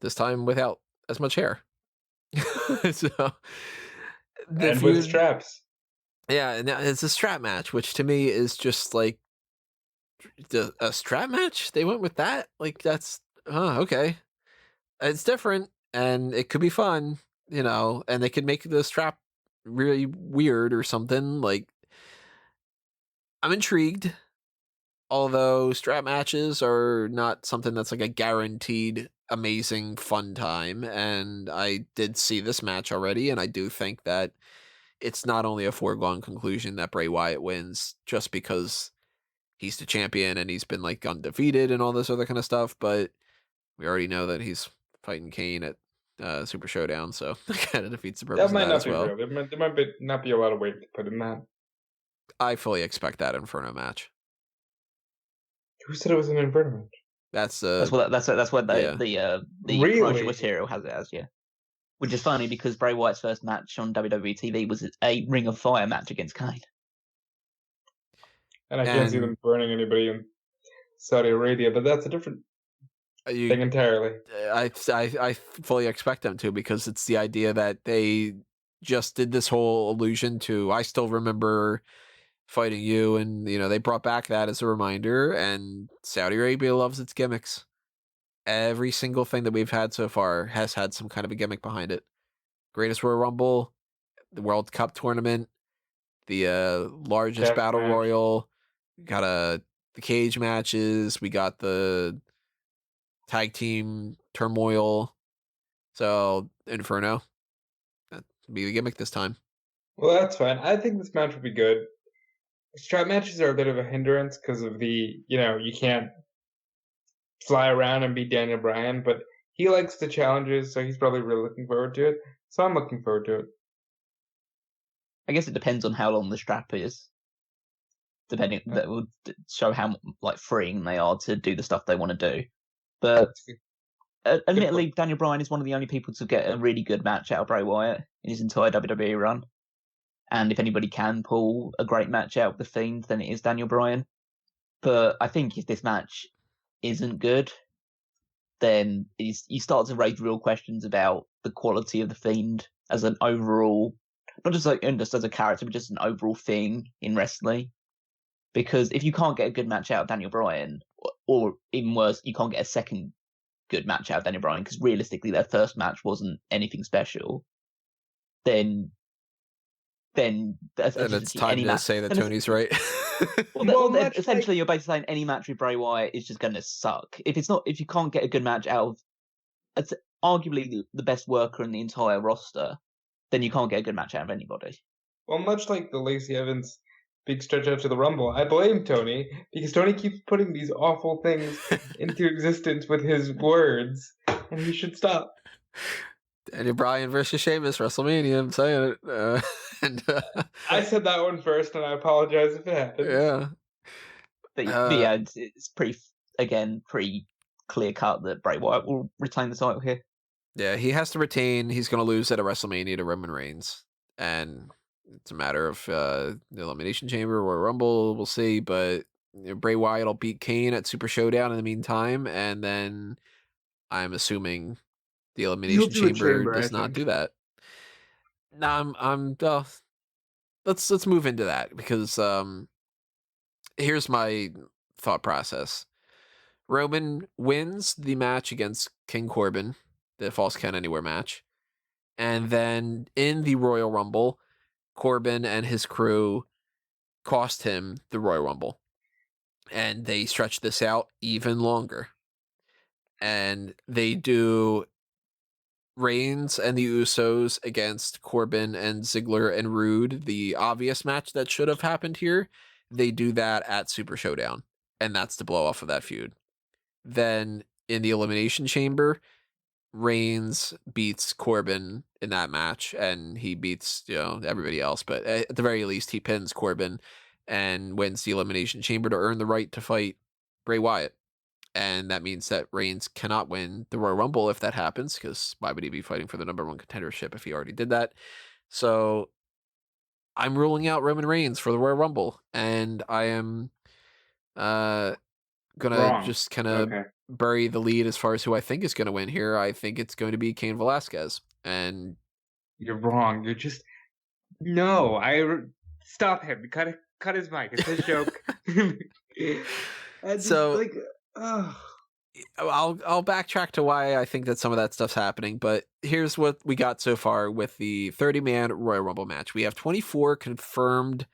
This time without as much hair. So, and with straps. Yeah, and it's a strap match, which to me is just a strap match. They went with that. That's okay. It's different, and it could be fun, and they could make the strap really weird or something. I'm intrigued. Although strap matches are not something that's a guaranteed amazing fun time, and I did see this match already, and I do think that it's not only a foregone conclusion that Bray Wyatt wins just because he's the champion and he's been undefeated and all this other kind of stuff, but we already know that he's fighting Kane at Super Showdown, so that kind of defeats the purpose of that as well. There might not be a lot of weight to put in that. I fully expect that Inferno match. Who said it was an Inferno match? That's what the promotional material has it as, yeah. Which is funny because Bray Wyatt's first match on WWE TV was a Ring of Fire match against Kane. And I can't see them burning anybody Saudi Arabia, but that's a different thing entirely. I fully expect them to, because it's the idea that they just did this whole allusion to, I still remember fighting you, and they brought back that as a reminder, and Saudi Arabia loves its gimmicks. Every single thing that we've had so far has had some kind of a gimmick behind it. Greatest Royal Rumble, the World Cup tournament, the largest battle royal, got the cage matches, we got the tag team turmoil. So Inferno, that'll be the gimmick this time. Well, that's fine. I think this match will be good. Strap matches are a bit of a hindrance because of the, you can't fly around and beat Daniel Bryan, but he likes the challenges, so he's probably really looking forward to it. So I'm looking forward to it. I guess it depends on how long the strap is. That will show how freeing they are to do the stuff they want to do. But admittedly, Daniel Bryan is one of the only people to get a really good match out of Bray Wyatt in his entire WWE run. And if anybody can pull a great match out of The Fiend, then it is Daniel Bryan. But I think if this match isn't good, then you start to raise real questions about the quality of The Fiend as an overall, not just as a character, but just an overall thing in wrestling. Because if you can't get a good match out of Daniel Bryan, or even worse, you can't get a second good match out of Daniel Bryan, because realistically their first match wasn't anything special, then it's time to say that Tony's right. Essentially, you're basically saying any match with Bray Wyatt is just going to suck. If you can't get a good match out of, it's arguably the best worker in the entire roster, then you can't get a good match out of anybody. Well, much like the Lacey Evans big stretch out to the Rumble, I blame Tony, because Tony keeps putting these awful things into existence with his words, and he should stop. Daniel Bryan versus Sheamus, WrestleMania, I'm saying it. I said that one first, and I apologize if it happened. Yeah. But yeah, it's pretty clear cut that Bray Wyatt will retain the title here. Yeah, he has to retain. He's going to lose at a WrestleMania to Roman Reigns. And it's a matter of the Elimination Chamber or Rumble, we'll see. But Bray Wyatt will beat Kane at Super Showdown in the meantime, and then I'm assuming the Elimination Chamber does not do that. No, let's move into that, because here's my thought process. Roman wins the match against King Corbin, the False Count Anywhere match, and then in the Royal Rumble, Corbin and his crew cost him the Royal Rumble, and they stretch this out even longer, and they do Reigns and the Usos against Corbin and Ziggler and Rude, the obvious match that should have happened here. They do that at Super Showdown, and that's the blow off of that feud. Then in the Elimination Chamber, Reigns beats Corbin in that match, and he beats everybody else, but at the very least he pins Corbin and wins the Elimination Chamber to earn the right to fight Bray Wyatt. And that means that Reigns cannot win the Royal Rumble if that happens, because why would he be fighting for the number one contendership if he already did that? So I'm ruling out Roman Reigns for the Royal Rumble, and I am gonna just kind of bury the lead as far as who I think is going to win here. I think it's going to be Cain Velasquez. And you're wrong. You're just stop him. Cut his mic. It's his joke. So I'll backtrack to why I think that some of that stuff's happening, but here's what we got so far with the 30-man Royal Rumble match. We have 24 confirmed,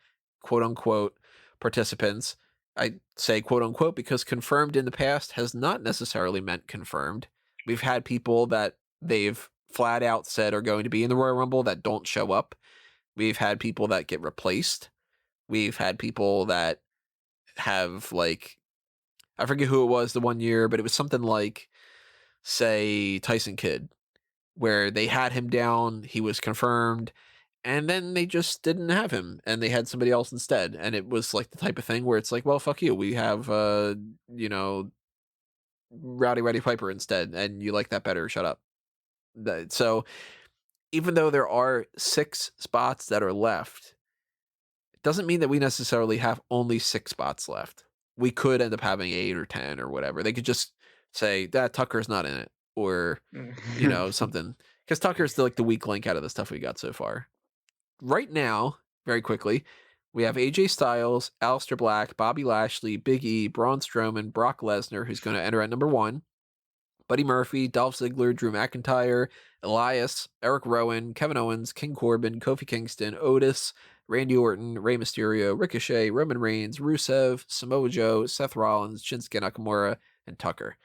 quote-unquote, participants. I say quote-unquote because confirmed in the past has not necessarily meant confirmed. We've had people that they've flat out said are going to be in the Royal Rumble that don't show up. We've had people that get replaced. We've had people that have, I forget who it was the one year, but it was something like, say, Tyson Kidd, where they had him down, he was confirmed, and then they just didn't have him, and they had somebody else instead. And it was the type of thing where it's well, fuck you. We have, Rowdy Roddy Piper instead, and you like that better. Shut up. So even though there are 6 spots that are left, it doesn't mean that we necessarily have only 6 spots left. we could end up having 8 or 10 or whatever. They could just say that Tucker's not in it, or something, because Tucker's like the weak link out of the stuff we got so far. Right now, very quickly, we have AJ Styles, Aleister Black, Bobby Lashley, Big E, Braun Strowman, Brock Lesnar, who's going to enter at number 1, Buddy Murphy, Dolph Ziggler, Drew McIntyre, Elias, Eric Rowan, Kevin Owens, King Corbin, Kofi Kingston, Otis, Randy Orton, Rey Mysterio, Ricochet, Roman Reigns, Rusev, Samoa Joe, Seth Rollins, Shinsuke Nakamura, and Tucker.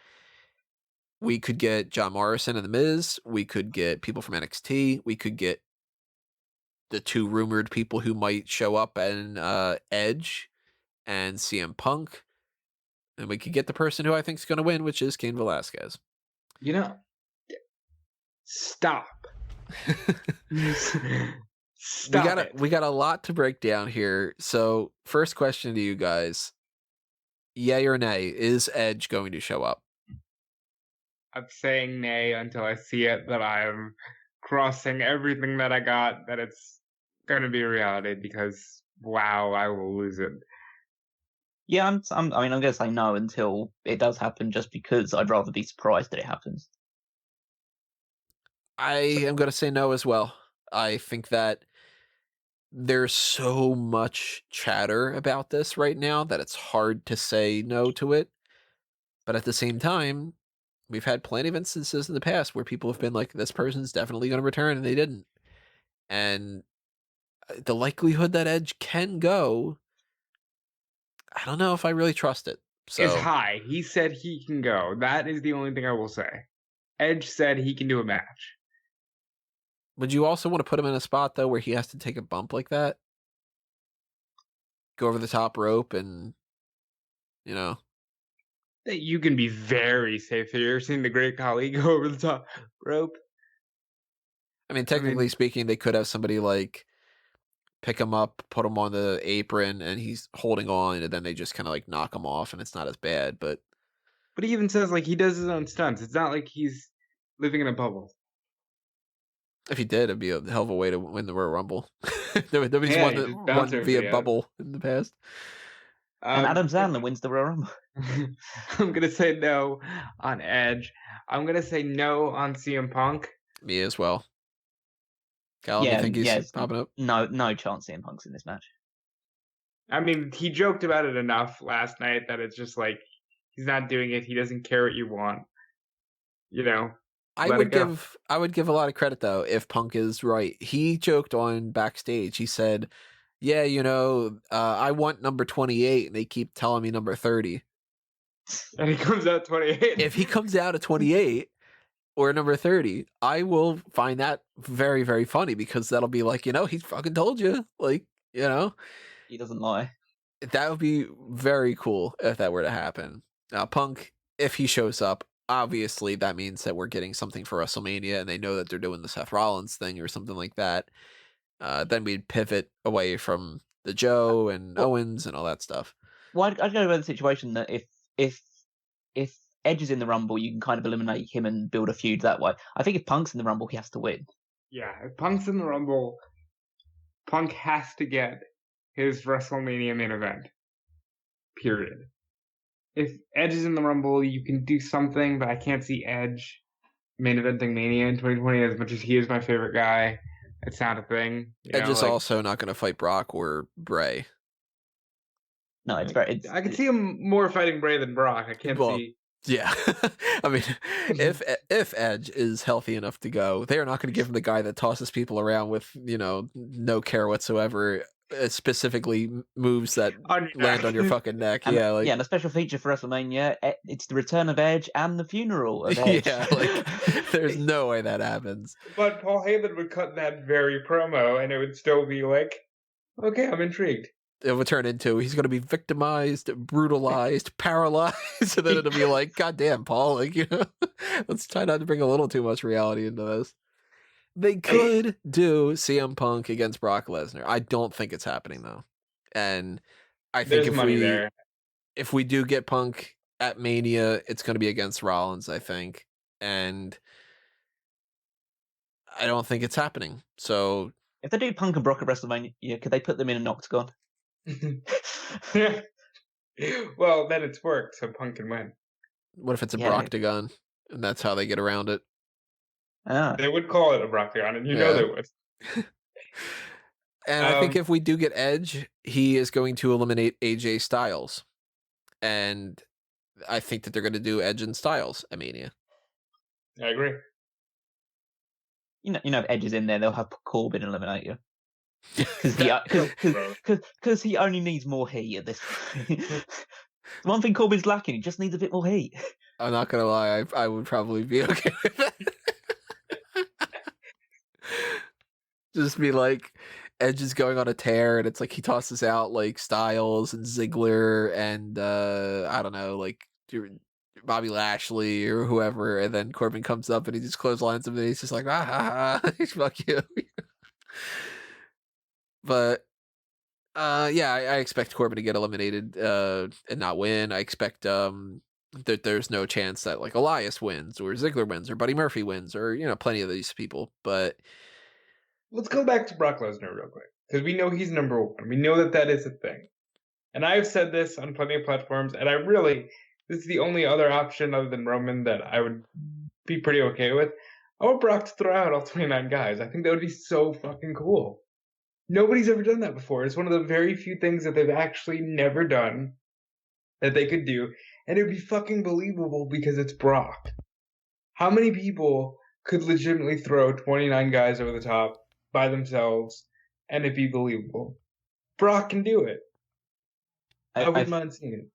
We could get John Morrison and The Miz. We could get people from NXT. We could get the 2 rumored people who might show up, and Edge and CM Punk. And we could get the person who I think is going to win, which is Cain Velasquez. Stop. Stop. We got a lot to break down here. So, first question to you guys. Yay or nay, is Edge going to show up? I'm saying nay until I see it, that I'm crossing everything that I got, that it's going to be a reality, because, wow, I will lose it. Yeah, I'm going to say no until it does happen, just because I'd rather be surprised that it happens. I am going to say no as well. I think that there's so much chatter about this right now that it's hard to say no to it. But at the same time, we've had plenty of instances in the past where people have been like, this person's definitely going to return, and they didn't. And the likelihood that Edge can go, I don't know if I really trust it. So it's high. He said he can go. That is the only thing I will say. Edge said he can do a match. Would you also want to put him in a spot, though, where he has to take a bump like that? Go over the top rope and, You can be very safe. Have you ever seen the Great Khali go over the top rope? I mean, technically speaking, they could have somebody like pick him up, put him on the apron, and he's holding on, and then they just kind of like knock him off, and it's not as bad. But he even says like he does his own stunts. It's not like he's living in a bubble. If he did, it'd be a hell of a way to win the Royal Rumble. Nobody's won via bubble in the past. And Adam Sandler wins the Royal Rumble. I'm going to say no on Edge. I'm going to say no on CM Punk. Me as well. Callum, you think he's popping up? No chance CM Punk's in this match. I mean, he joked about it enough last night that it's just like, he's not doing it. He doesn't care what you want. I would give a lot of credit, though, if Punk is right. He joked on backstage. He said, yeah, I want number 28, and they keep telling me number 30. And he comes out 28. If he comes out at 28 or number 30, I will find that very, very funny, because that'll be like, he fucking told you. Like, He doesn't lie. That would be very cool if that were to happen. Now, Punk, if he shows up, obviously that means that we're getting something for WrestleMania, and they know that they're doing the Seth Rollins thing or something like that. Then we'd pivot away from the Joe and Owens and all that stuff. Well, I'd go with the situation that if Edge is in the Rumble, you can kind of eliminate him and build a feud that way. I think if Punk's in the Rumble, he has to win. Yeah, if Punk's in the Rumble, Punk has to get his WrestleMania main event. Period. If Edge is in the Rumble, you can do something, but I can't see Edge main eventing Mania in 2020 as much as he is my favorite guy. It's not a thing. Edge is also not going to fight Brock or Bray. No, it's very. I can see him more fighting Bray than Brock. I can't see. Yeah, I mean, if Edge is healthy enough to go, they are not going to give him the guy that tosses people around with no care whatsoever. Specifically moves that land on your fucking neck. And, yeah, and a special feature for WrestleMania, it's the return of Edge and the funeral of Edge. Yeah, there's no way that happens. But Paul Heyman would cut that very promo, and it would still be like, okay, I'm intrigued. It would turn into he's going to be victimized, brutalized, paralyzed, and then it'll be like, God damn, Paul, let's try not to bring a little too much reality into this. They could do CM Punk against Brock Lesnar. I don't think it's happening, though. And I think if we do get Punk at Mania, it's going to be against Rollins, I think. And I don't think it's happening. So if they do Punk and Brock at WrestleMania, could they put them in an octagon? Well, then it's worked, so Punk can win. What if it's a Yeah. Broctagon, and that's how they get around it? Ah. They would call it a Broctagon, and you know Yeah. they would. And I think if we do get Edge, he is going to eliminate AJ Styles. And I think that they're going to do Edge and Styles at Mania. I agree. You know, if Edge is in there, they'll have Corbin eliminate you. Because he only needs more heat at this point. One thing Corbin's lacking, he just needs a bit more heat. I'm not going to lie, I would probably be okay with that. Just be like, Edge is going on a tear, and it's like he tosses out like Styles and Ziggler and I don't know, like Bobby Lashley or whoever, and then Corbin comes up and he just clotheslines him, and he's just like, fuck you. But yeah, I expect Corbin to get eliminated and not win. I expect that there's no chance that like Elias wins or Ziggler wins or Buddy Murphy wins or plenty of these people, but. Let's go back to Brock Lesnar real quick, because we know he's number one. We know that is a thing. And I've said this on plenty of platforms, and this is the only other option other than Roman that I would be pretty okay with. I want Brock to throw out all 29 guys. I think that would be so fucking cool. Nobody's ever done that before. It's one of the very few things that they've actually never done that they could do. And it would be fucking believable because it's Brock. How many people could legitimately throw 29 guys over the top by themselves and it be believable? Brock can do it. I wouldn't mind seeing it.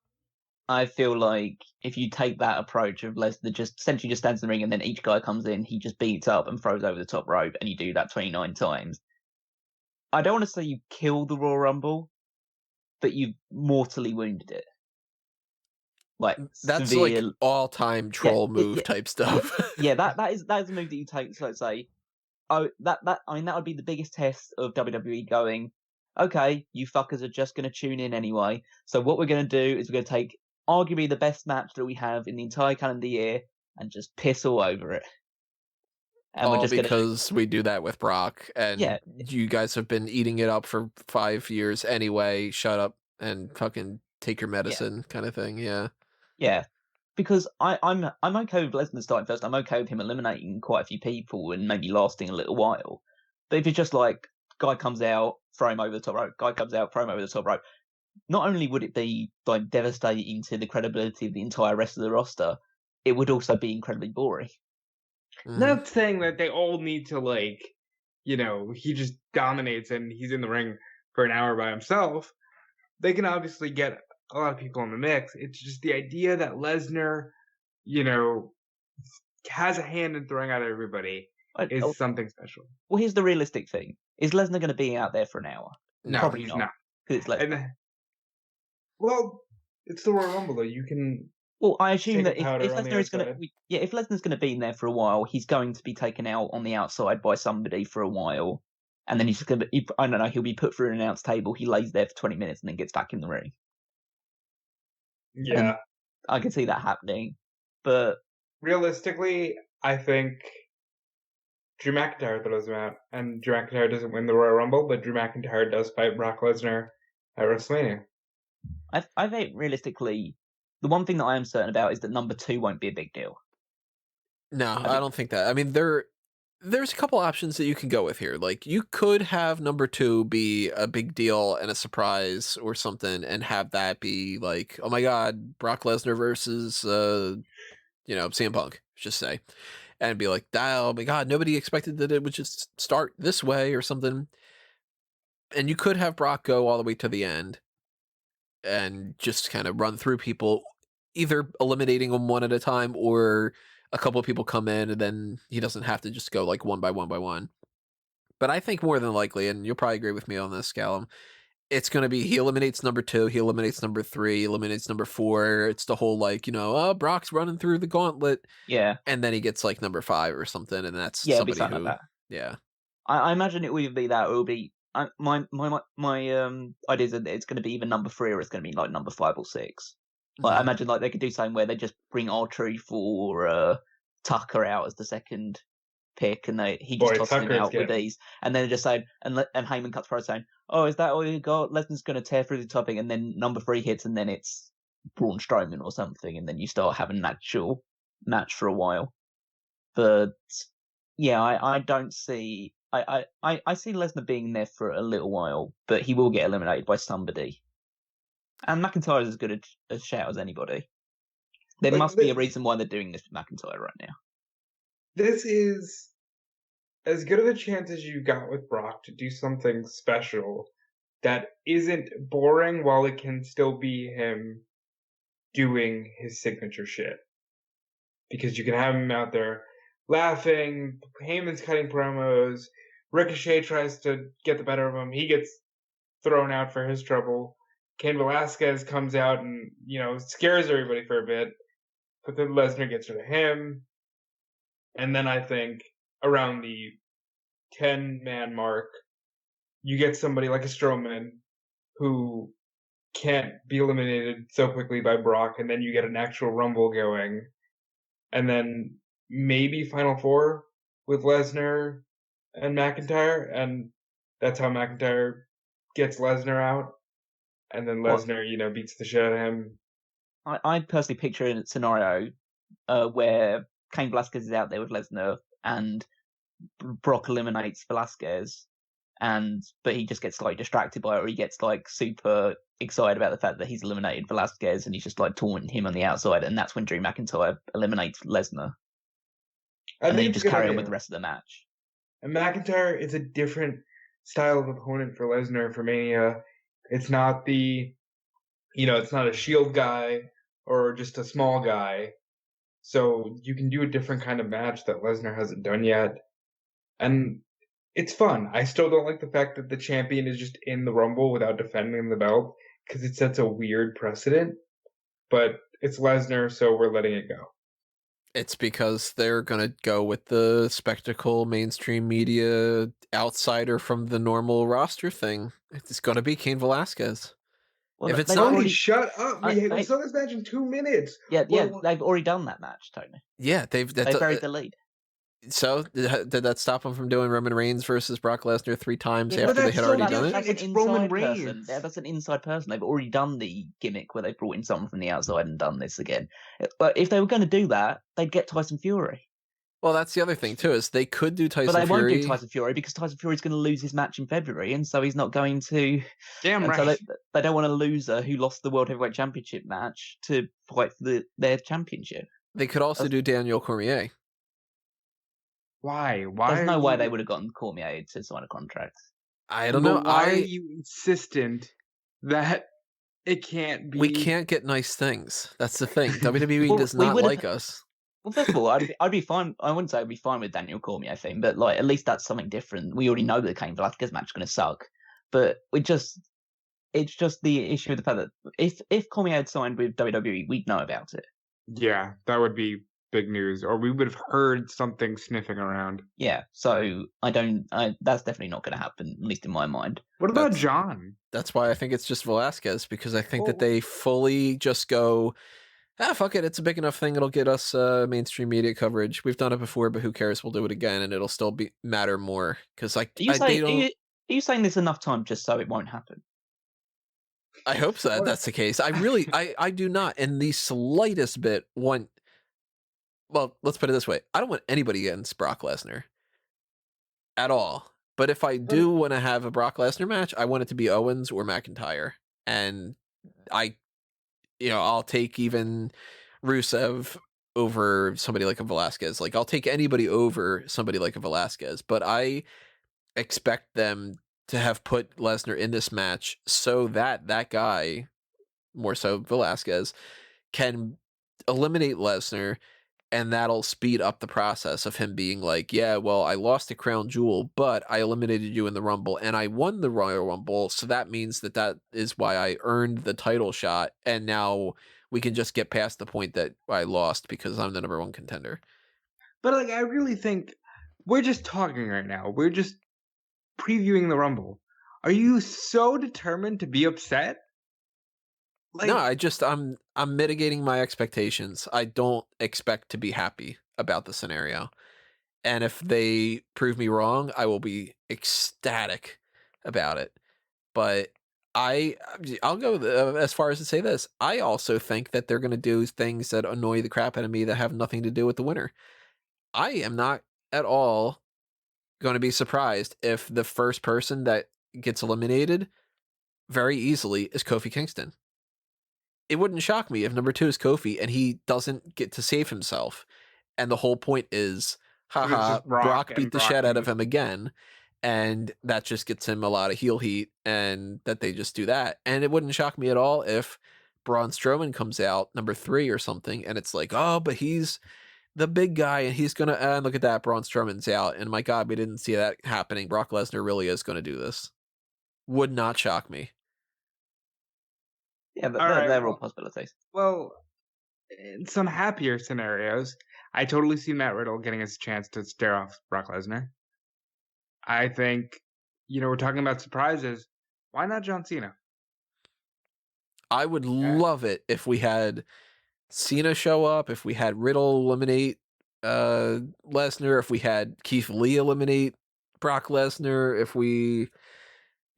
I feel like if you take that approach of Lesnar just essentially just stands in the ring and then each guy comes in, he just beats up and throws over the top rope, and you do that 29 times. I don't want to say you killed the Royal Rumble, but you've mortally wounded it. Like that's severe... like all-time troll move type stuff. Yeah, that is a move that you take. So let's say, that would be the biggest test of WWE going, okay, you fuckers are just going to tune in anyway. So what we're going to do is we're going to take arguably the best match that we have in the entire calendar year and just piss all over it. And all because we do that with Brock, and you guys have been eating it up for 5 years anyway. Shut up and fucking take your medicine, kind of thing. Yeah. Yeah, because I'm okay with Lesnar starting first. I'm okay with him eliminating quite a few people and maybe lasting a little while. But if it's just like guy comes out, throw him over the top rope, guy comes out, throw him over the top rope, not only would it be like devastating to the credibility of the entire rest of the roster, it would also be incredibly boring. Not saying that they all need to he just dominates and he's in the ring for an hour by himself. They can obviously get a lot of people in the mix. It's just the idea that Lesnar, has a hand in throwing out everybody is something special. Well, here's the realistic thing. Is Lesnar going to be out there for an hour? No, probably he's not. not. Because it's Lesnar. Well, it's the Royal Rumble, though. You can... Well, I assume that if Lesnar is going to... Yeah, if Lesnar's going to be in there for a while, he's going to be taken out on the outside by somebody for a while. And then he's just going to be... I don't know, he'll be put through an announce table, he lays there for 20 minutes and then gets back in the ring. Yeah. And I can see that happening. But... realistically, I think Drew McIntyre throws him out. And Drew McIntyre doesn't win the Royal Rumble, but Drew McIntyre does fight Brock Lesnar at WrestleMania. I think, realistically... The one thing that I am certain about is that number 2 won't be a big deal. No, I don't think that. I mean, there's a couple options that you can go with here. Like, you could have number 2 be a big deal and a surprise or something, and have that be like, oh my god, Brock Lesnar versus, CM Punk, just say. And be like, oh my god, nobody expected that it would just start this way or something. And you could have Brock go all the way to the end and just kind of run through people, either eliminating them one at a time or a couple of people come in and then he doesn't have to just go like one by one. But I think more than likely, and you'll probably agree with me on this, Callum, it's going to be he eliminates number 2, he eliminates number 3, eliminates number 4. It's the whole Brock's running through the gauntlet. Yeah. And then he gets like number 5 or something, and that's somebody who... like that. Yeah. I imagine it will either be that or it will be... My idea is that it's going to be either number 3 or it's going to be like number 5 or 6. Like, I imagine like they could do something where they just bring R-Truth or Tucker out as the second pick, and he just tosses him out with these, and then just saying, and Heyman cuts pro saying, "Oh, is that all you got? Lesnar's going to tear through the topping," and then number 3 hits, and then it's Braun Strowman or something, and then you start having an actual match for a while. But yeah, I don't see. I see Lesnar being there for a little while, but he will get eliminated by somebody. And McIntyre is as good a shout as anybody. There must be a reason why they're doing this with McIntyre right now. This is as good of a chance as you got with Brock to do something special that isn't boring while it can still be him doing his signature shit. Because you can have him out there laughing, Heyman's cutting promos, Ricochet tries to get the better of him, he gets thrown out for his trouble. Cain Velasquez comes out and, scares everybody for a bit, but then Lesnar gets rid of him. And then I think around the 10-man mark, you get somebody like a Strowman who can't be eliminated so quickly by Brock, and then you get an actual Rumble going. And then maybe Final Four with Lesnar and McIntyre, and that's how McIntyre gets Lesnar out. And then Lesnar, beats the shit out of him. I personally picture a scenario where Cain Velasquez is out there with Lesnar and Brock eliminates Velasquez, but he just gets slightly distracted by it, or he gets super excited about the fact that he's eliminated Velasquez and he's just taunting him on the outside, and that's when Drew McIntyre eliminates Lesnar. And then you just carry on with the rest of the match. And McIntyre is a different style of opponent for Lesnar for Mania. It's not it's not a Shield guy or just a small guy. So you can do a different kind of match that Lesnar hasn't done yet. And it's fun. I still don't like the fact that the champion is just in the Rumble without defending the belt, because it sets a weird precedent. But it's Lesnar, so we're letting it go. It's because they're going to go with the spectacle, mainstream media, outsider from the normal roster thing. It's going to be Cain Velasquez. Well, if it's not, shut up! We saw this match in 2 minutes. Yeah, they've already done that match, Tony. Yeah, they buried the lead. So did that stop him from doing Roman Reigns versus Brock Lesnar 3 times after they had already done it? It's Roman Reigns. That's an inside person. They've already done the gimmick where they brought in someone from the outside and done this again. But if they were going to do that, they'd get Tyson Fury. Well, that's the other thing too, is they could do Tyson Fury. But they won't do Tyson Fury because Tyson Fury's going to lose his match in February, and so he's not going to. Damn right. So they don't want a loser who lost the World Heavyweight Championship match to fight for their championship. They could also do Daniel Cormier. Why? There's no way they would have gotten Cormier to sign a contract. I don't know. Why are you insistent that it can't be? We can't get nice things. That's the thing. WWE does not like us. Well, first of all, I'd be fine. I wouldn't say I'd be fine with Daniel Cormier thing, but at least that's something different. We already know that the Cain Velasquez match is going to suck, but it's just the issue with the fact that if Cormier had signed with WWE, we'd know about it. Yeah, that would be big news, or we would have heard something sniffing around. Yeah, so that's definitely not going to happen, at least in my mind. What about John? That's why I think it's just Velasquez, because I think that they fully just go, fuck it, it's a big enough thing, it'll get us mainstream media coverage. We've done it before, but who cares? We'll do it again, and it'll still matter more. Because are you saying this enough time just so it won't happen? I hope so. That's the case. I really, I do not in the slightest bit want. Well, let's put it this way. I don't want anybody against Brock Lesnar at all. But if I do want to have a Brock Lesnar match, I want it to be Owens or McIntyre. And I'll take even Rusev over somebody like a Velasquez. I'll take anybody over somebody like a Velasquez. But I expect them to have put Lesnar in this match so that guy, more so Velasquez, can eliminate Lesnar. And that'll speed up the process of him being like, yeah, well, I lost a crown jewel, but I eliminated you in the Rumble and I won the Royal Rumble. So that means that is why I earned the title shot. And now we can just get past the point that I lost because I'm the #1 contender. But I really think we're just talking right now. We're just previewing the Rumble. Are you so determined to be upset? No, I'm mitigating my expectations. I don't expect to be happy about the scenario. And if they prove me wrong, I will be ecstatic about it. But I'll go as far as to say this. I also think that they're going to do things that annoy the crap out of me that have nothing to do with the winner. I am not at all going to be surprised if the first person that gets eliminated very easily is Kofi Kingston. It wouldn't shock me if number 2 is Kofi and he doesn't get to save himself. And the whole point is, haha, Brock beat the shit out of him again. And that just gets him a lot of heel heat, and that they just do that. And it wouldn't shock me at all if Braun Strowman comes out number 3 or something, and it's like, oh, but he's the big guy, and he's gonna. And look at that, Braun Strowman's out, and my God, we didn't see that happening. Brock Lesnar really is going to do this. Would not shock me. Yeah, but they're all possibilities. Well, in some happier scenarios, I totally see Matt Riddle getting his chance to stare off Brock Lesnar. I think, we're talking about surprises. Why not John Cena? I would love it if we had Cena show up, if we had Riddle eliminate Lesnar, if we had Keith Lee eliminate Brock Lesnar, if we,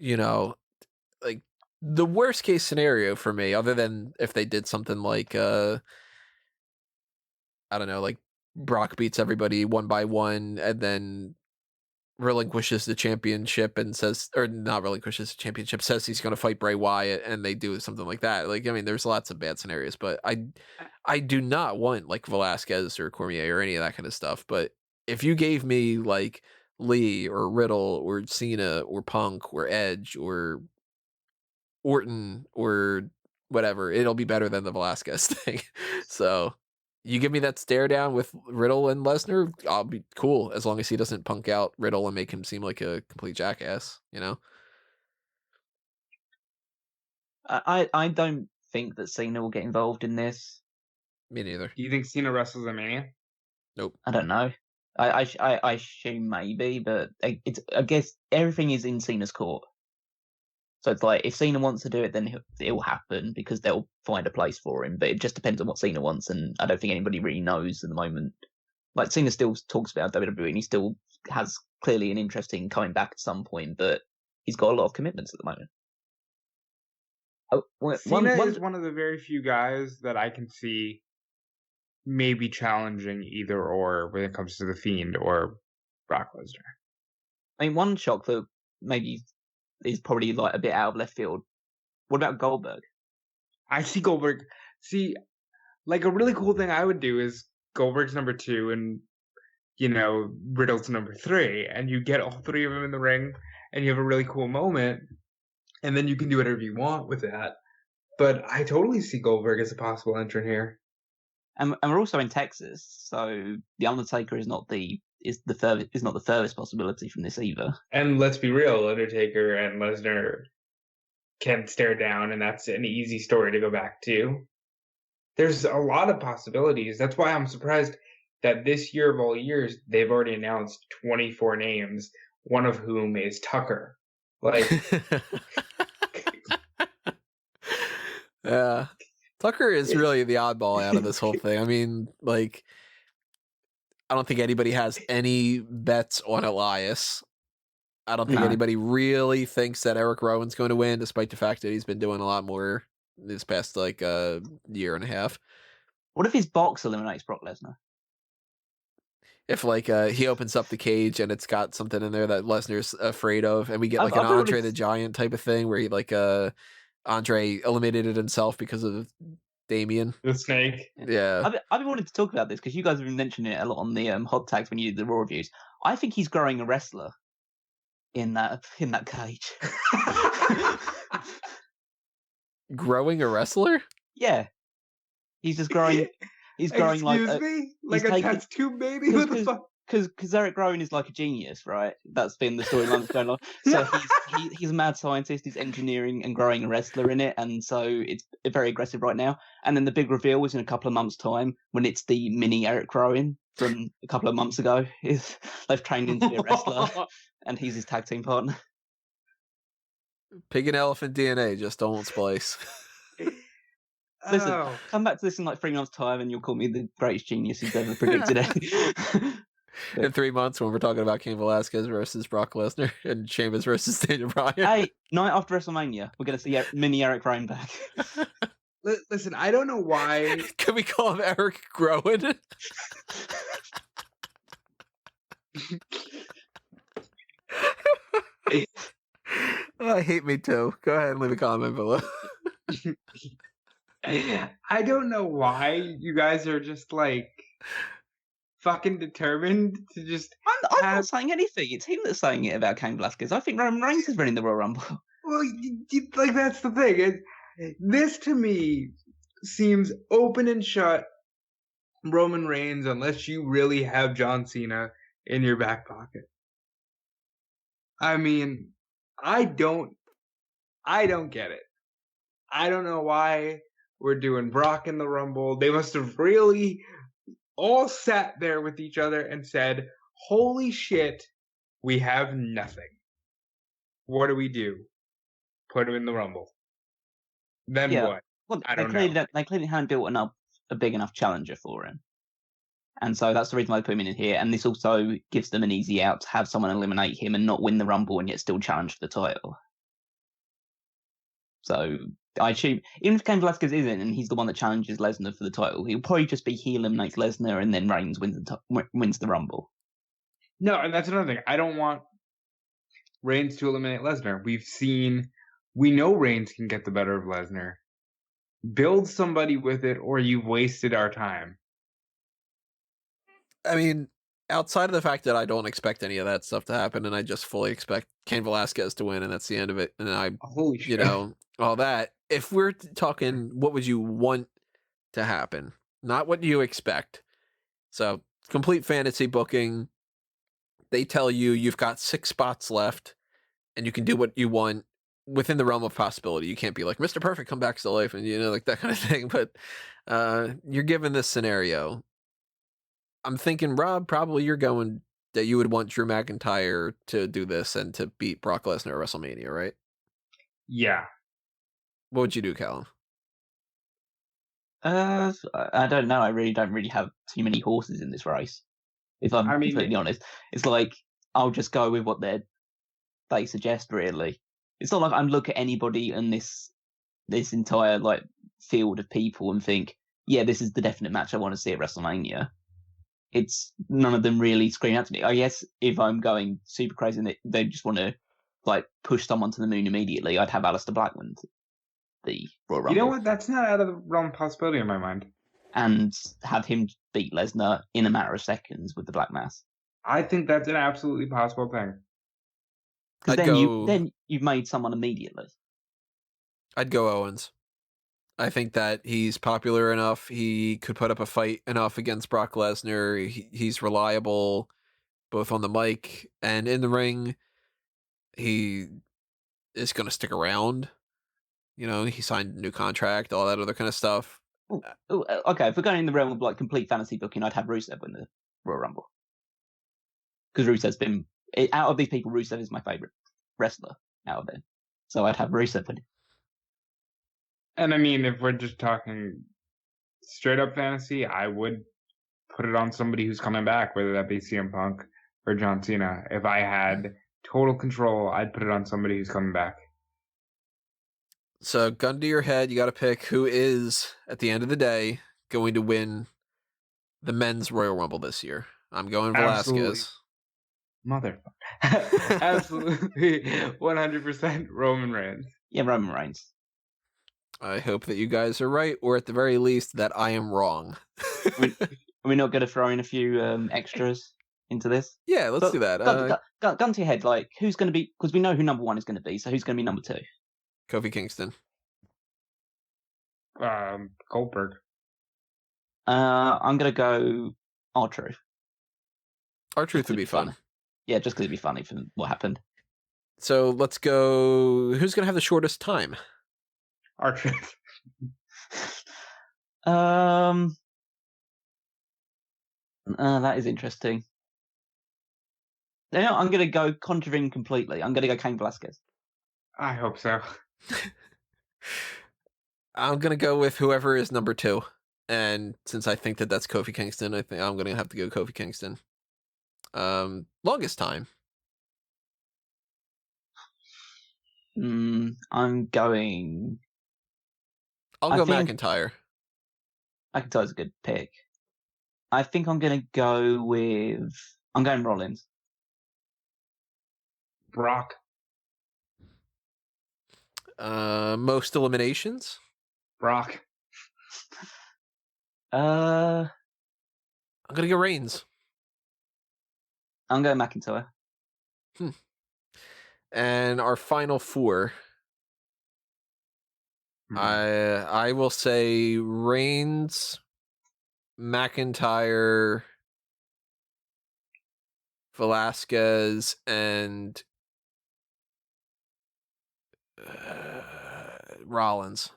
like the worst case scenario for me, other than if they did something like, I don't know, like Brock beats everybody one by one and then relinquishes the championship and says, or not relinquishes the championship, says he's going to fight Bray Wyatt, and they do something like that. Like, I mean, there's lots of bad scenarios, but I do not want like Velasquez or Cormier or any of that kind of stuff. But if you gave me like Lee or Riddle or Cena or Punk or Edge or Orton or whatever, it'll be better than the Velasquez thing. So you give me that stare down with Riddle and Lesnar, I'll be cool, as long as he doesn't punk out Riddle and make him seem like a complete jackass, I don't think that Cena will get involved in this. Me neither. Do you think Cena wrestles at Mania? Nope. I don't know. I assume maybe, but I guess everything is in Cena's court. So it's like, if Cena wants to do it, then it will happen because they'll find a place for him. But it just depends on what Cena wants, and I don't think anybody really knows at the moment. Like, Cena still talks about WWE, and he still has clearly an interest in coming back at some point, but he's got a lot of commitments at the moment. Cena is one of the very few guys that I can see maybe challenging either or when it comes to The Fiend or Brock Lesnar. I mean, one shock that maybe is probably like a bit out of left field. What about Goldberg? I see Goldberg. See, like, a really cool thing I would do is Goldberg's number 2 and, Riddle's number 3. And you get all 3 of them in the ring and you have a really cool moment. And then you can do whatever you want with that. But I totally see Goldberg as a possible entrant here. And we're also in Texas, so The Undertaker is not the furthest possibility from this either. And let's be real, Undertaker and Lesnar can stare down, and that's an easy story to go back to. There's a lot of possibilities. That's why I'm surprised that this year of all years, they've already announced 24 names, one of whom is Tucker. Like, yeah. Tucker is really the oddball out of this whole thing. I mean, like, I don't think anybody has any bets on Elias. I don't think anybody really thinks that Eric Rowan's going to win, despite the fact that he's been doing a lot more this past, like, year and a half. What if his box eliminates Brock Lesnar? If, like, he opens up the cage and it's got something in there that Lesnar's afraid of, and we get, like, an Andre the Giant type of thing where he, like, Andre eliminated himself because of Damien. The Snake. Yeah. I've been wanting to talk about this because you guys have been mentioning it a lot on the hot tags when you did the Raw reviews. I think he's growing a wrestler in that cage. Growing a wrestler? Yeah. He's just growing. He's growing like a test tube baby? What the fuck? Because Eric Rowan is like a genius, right? That's been the storyline that's going on. So he's a mad scientist. He's engineering and growing a wrestler in it, and so it's very aggressive right now. And then the big reveal was in a couple of months' time when it's the mini Eric Rowan from a couple of months ago. They've trained him to be a wrestler, and he's his tag team partner. Pig and elephant DNA just don't splice. Listen, come back to this in like 3 months' time, and you'll call me the greatest genius who's ever predicted it. in 3 months when we're talking about Cain Velasquez versus Brock Lesnar and Sheamus versus Daniel Bryan. Hey, night after WrestleMania, we're going to see mini Eric Rowan back. Listen, I don't know why. Can we call him Eric Groen? I hate me too. Go ahead and leave a comment below. I don't know why you guys are just like fucking determined to just. I'm not saying anything. It's him that's saying it about Cain Velasquez. I think Roman Reigns is winning the Royal Rumble. Well, like that's the thing. This to me seems open and shut. Roman Reigns, unless you really have John Cena in your back pocket. I mean, I don't get it. I don't know why we're doing Brock in the Rumble. They must have really all sat there with each other and said, holy shit, we have nothing. What do we do? Put him in the Rumble. Then what? Well, I don't know. They clearly hadn't built a big enough challenger for him. And so that's the reason why they put him in here. And this also gives them an easy out to have someone eliminate him and not win the Rumble and yet still challenge for the title. So I assume, even if Cain Velasquez isn't and he's the one that challenges Lesnar for the title, he'll probably just be he eliminates Lesnar and then Reigns wins the Rumble. No, and that's another thing. I don't want Reigns to eliminate Lesnar. We know Reigns can get the better of Lesnar. Build somebody with it, or you've wasted our time. I mean, outside of the fact that I don't expect any of that stuff to happen, and I just fully expect Cain Velasquez to win, and that's the end of it. And Holy shit. all that. If we're talking, what would you want to happen? Not what you expect. So, complete fantasy booking. They tell you you've got 6 spots left, and you can do what you want within the realm of possibility. You can't be like, Mr. Perfect, come back to life, and like that kind of thing. But you're given this scenario. I'm thinking, Rob, probably you're going that you would want Drew McIntyre to do this and to beat Brock Lesnar at WrestleMania, right? Yeah. What would you do, Callum? I don't know. I really don't have too many horses in this race. If I'm completely honest, it's like I'll just go with what they suggest. Really, it's not like I'm looking at anybody in this entire like field of people and think, yeah, this is the definite match I want to see at WrestleMania. It's none of them really scream out to me. I guess if I'm going super crazy and they just want to like push someone to the moon immediately, I'd have Aleister Black win the Royal Rumble. You know what? That's not out of the realm of possibility in my mind. And have him beat Lesnar in a matter of seconds with the Black Mass. I think that's an absolutely possible thing. Because then you've made someone immediately. I'd go Owens. I think that he's popular enough. He could put up a fight enough against Brock Lesnar. He's reliable, both on the mic and in the ring. He is going to stick around. He signed a new contract, all that other kind of stuff. Okay, if we're going in the realm of like complete fantasy booking, I'd have Rusev win the Royal Rumble. Because Rusev's been, out of these people, Rusev is my favourite wrestler out of them. So I'd have Rusev win. And I mean, if we're just talking straight up fantasy, I would put it on somebody who's coming back, whether that be CM Punk or John Cena. If I had total control, I'd put it on somebody who's coming back. So, gun to your head, you got to pick who is, at the end of the day, going to win the men's Royal Rumble this year. I'm going Velasquez. Motherfucker. Absolutely 100% Roman Reigns. Yeah, Roman Reigns. I hope that you guys are right, or at the very least, that I am wrong. Are we not going to throw in a few extras into this? Yeah, let's do that. Gun to your head, like, who's going to be... Because we know who number 1 is going to be, so who's going to be number 2? Kofi Kingston. Goldberg. I'm going to go R-Truth. R-Truth would be fun. Yeah, just because it'd be funny for what happened. So let's go... Who's going to have the shortest time? R-Truth. That is interesting. No, I'm going to go contravene completely. I'm going to go Cain Velasquez. I hope so. I'm going to go with whoever is number 2. And since I think that that's Kofi Kingston, I think I'm going to have to go Kofi Kingston. Longest time. I'm going. I'll I go think- McIntyre. McIntyre's a good pick. I think I'm going to go with. I'm going Rollins. Brock. Most eliminations. Brock. I'm I'm gonna go Reigns. going McIntyre. And our final four. I will say Reigns, McIntyre, Velasquez, and Rollins.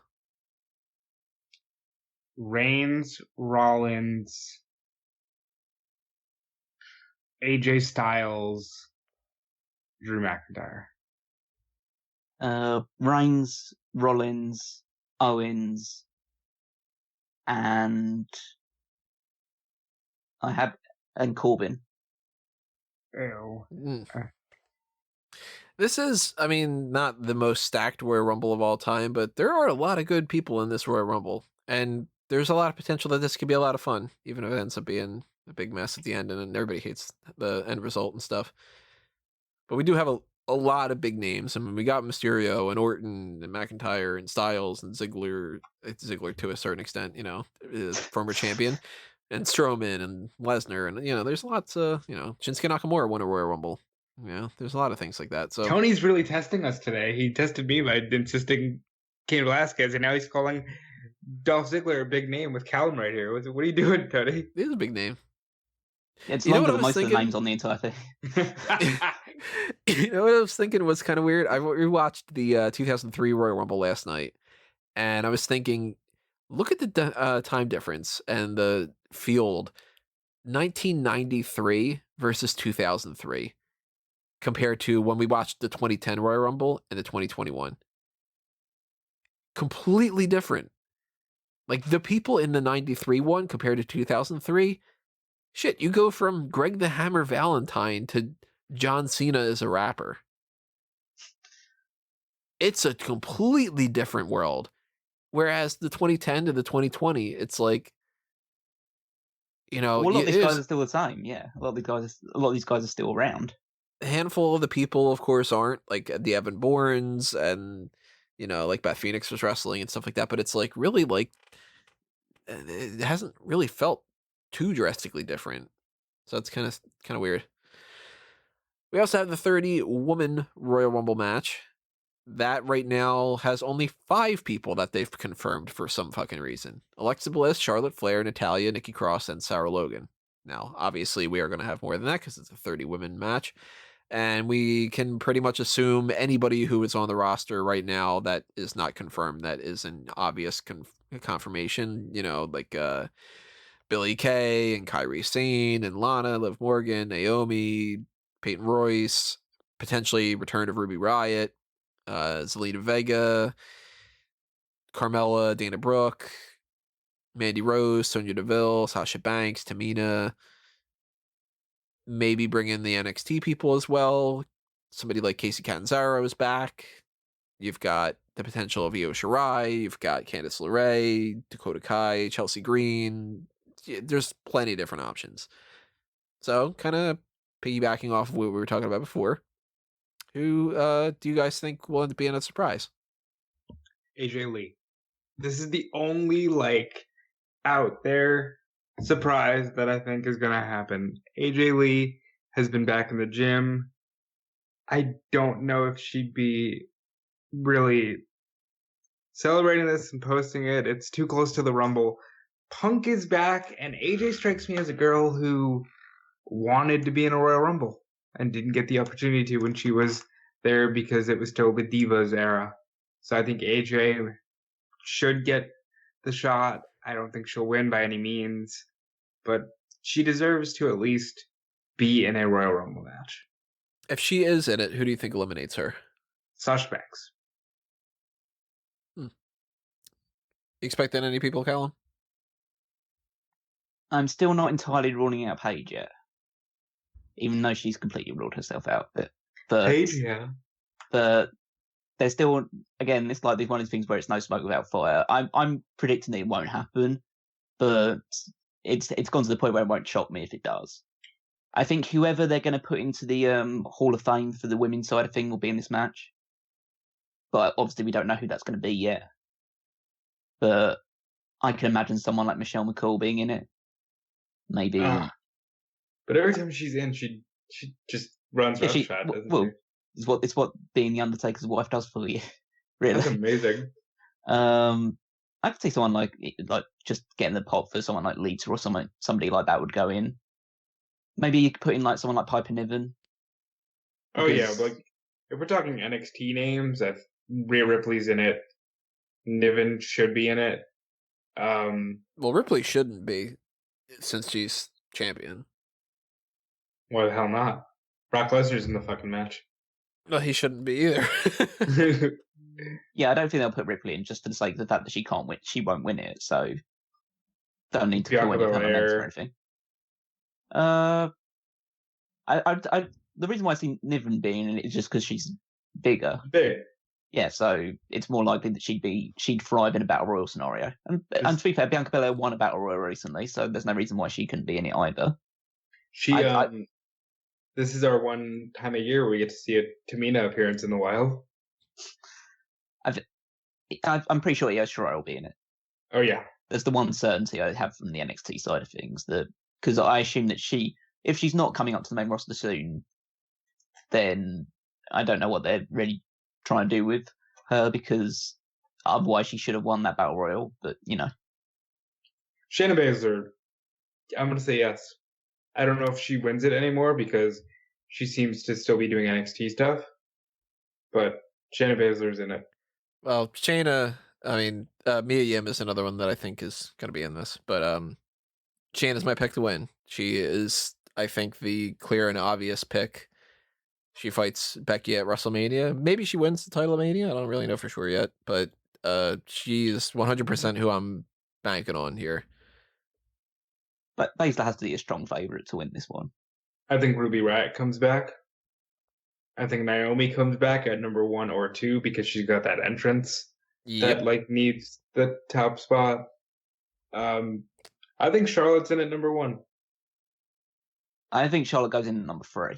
Reigns, Rollins, AJ Styles, Drew McIntyre. Reigns, Rollins, Owens, and Corbin. Ew. This is, I mean, not the most stacked Royal Rumble of all time, but there are a lot of good people in this Royal Rumble, and there's a lot of potential that this could be a lot of fun, even if it ends up being a big mess at the end, and everybody hates the end result and stuff. But we do have a lot of big names. I mean, we got Mysterio and Orton and McIntyre and Styles and Ziggler to a certain extent, former champion, and Strowman and Lesnar, and there's lots of Shinsuke Nakamura won a Royal Rumble. There's a lot of things like that. So Tony's really testing us today. He tested me by insisting Cain Velasquez, and now he's calling Dolph Ziggler a big name with Callum right here. What are you doing, Tony? It is a big name. It's You know longer what I than was most of the thinking? names on the entire thing. You know what I was thinking was kind of weird? I rewatched the 2003 Royal Rumble last night, and I was thinking, look at the time difference and the field. 1993 versus 2003 compared to when we watched the 2010 Royal Rumble and the 2021. Completely different. Like, the people in the 93 one compared to 2003, shit, you go from Greg the Hammer Valentine to John Cena as a rapper. It's a completely different world. Whereas the 2010 to the 2020, it's like, a lot of these guys are still the same. Yeah, a lot of these guys are still around. A handful of the people, of course, aren't, like the Evan Bournes and like Beth Phoenix was wrestling and stuff like that. But it's like really like it hasn't really felt too drastically different. So it's kind of weird. We also have the 30-woman Royal Rumble match. That right now has only 5 people that they've confirmed for some fucking reason. Alexa Bliss, Charlotte Flair, Natalya, Nikki Cross, and Sarah Logan. Now, obviously, we are going to have more than that because it's a 30-woman match. And we can pretty much assume anybody who is on the roster right now that is not confirmed, that is an obvious confirmation, like Billie Kay and Kairi Sane and Lana, Liv Morgan, Naomi, Peyton Royce, potentially return of Ruby Riott, Zelina Vega, Carmella, Dana Brooke, Mandy Rose, Sonya Deville, Sasha Banks, Tamina. Maybe bring in the NXT people as well. Somebody like Kacy Catanzaro is back. You've got the potential of Io Shirai. You've got Candice LeRae, Dakota Kai, Chelsea Green. There's plenty of different options. So, kind of piggybacking off of what we were talking about before, who do you guys think will end up being a surprise? AJ Lee. This is the only out there surprise that I think is gonna happen. AJ Lee has been back in the gym. I don't know if she'd be really celebrating this and posting it. It's too close to the Rumble. Punk is back, and AJ strikes me as a girl who wanted to be in a Royal Rumble and didn't get the opportunity to when she was there because it was still the Divas era. So I think AJ should get the shot. I don't think she'll win by any means, but she deserves to at least be in a Royal Rumble match. If she is in it, who do you think eliminates her? Sasha Banks. You expecting any people, Callum? I'm still not entirely ruling out Paige yet. even though she's completely ruled herself out. But Paige, yeah. But there's still, again, it's like one of these things where it's no smoke without fire. I'm predicting that it won't happen, but it's gone to the point where it won't shock me if it does. I think whoever they're going to put into the Hall of Fame for the women's side of thing will be in this match. But obviously we don't know who that's going to be yet. But I can imagine someone like Michelle McCool being in it. Maybe. But every time she's in, she just runs roughshod, doesn't she? It's what being the Undertaker's wife does for you. Really. That's amazing. I could see someone like just getting the pop for someone like Lita or somebody like that would go in. Maybe you could put in like someone like Piper Niven. Oh yeah, like if we're talking NXT names, if Rhea Ripley's in it, Niven should be in it. Well, Ripley shouldn't be, since she's champion. Why the hell not? Brock Lesnar's in the fucking match. No, he shouldn't be either. Yeah, I don't think they'll put Ripley in just for the sake of the fact that she can't win. She won't win it, so don't need to call anything on or anything. The reason why I see Niven being in it is just because she's bigger. Big. Yeah, so it's more likely that she'd thrive in a battle royal scenario. And to be fair, Bianca Belair won a battle royal recently, so there's no reason why she couldn't be in it either. This is our one time a year where we get to see a Tamina appearance in the wild. I'm pretty sure Io Shirai will be in it. Oh yeah, that's the one certainty I have from the NXT side of things. Because I assume that if she's not coming up to the main roster soon, then I don't know what they're really trying to do with her, because otherwise she should have won that battle royal. But Shayna Baszler, I'm gonna say yes. I don't know if she wins it anymore because she seems to still be doing NXT stuff, but Shayna Baszler's in it. Well, Shayna, I mean, Mia Yim is another one that I think is going to be in this, but Shayna's my pick to win. She is, I think, the clear and obvious pick. She fights Becky at WrestleMania. Maybe she wins the title of Mania. I don't really know for sure yet, but she's 100% who I'm banking on here. But Baszler has to be a strong favorite to win this one. I think Ruby Riott comes back. I think Naomi comes back at number 1 or 2 because she's got that entrance that needs the top spot. I think Charlotte's in at number 1. I think Charlotte goes in at number 3.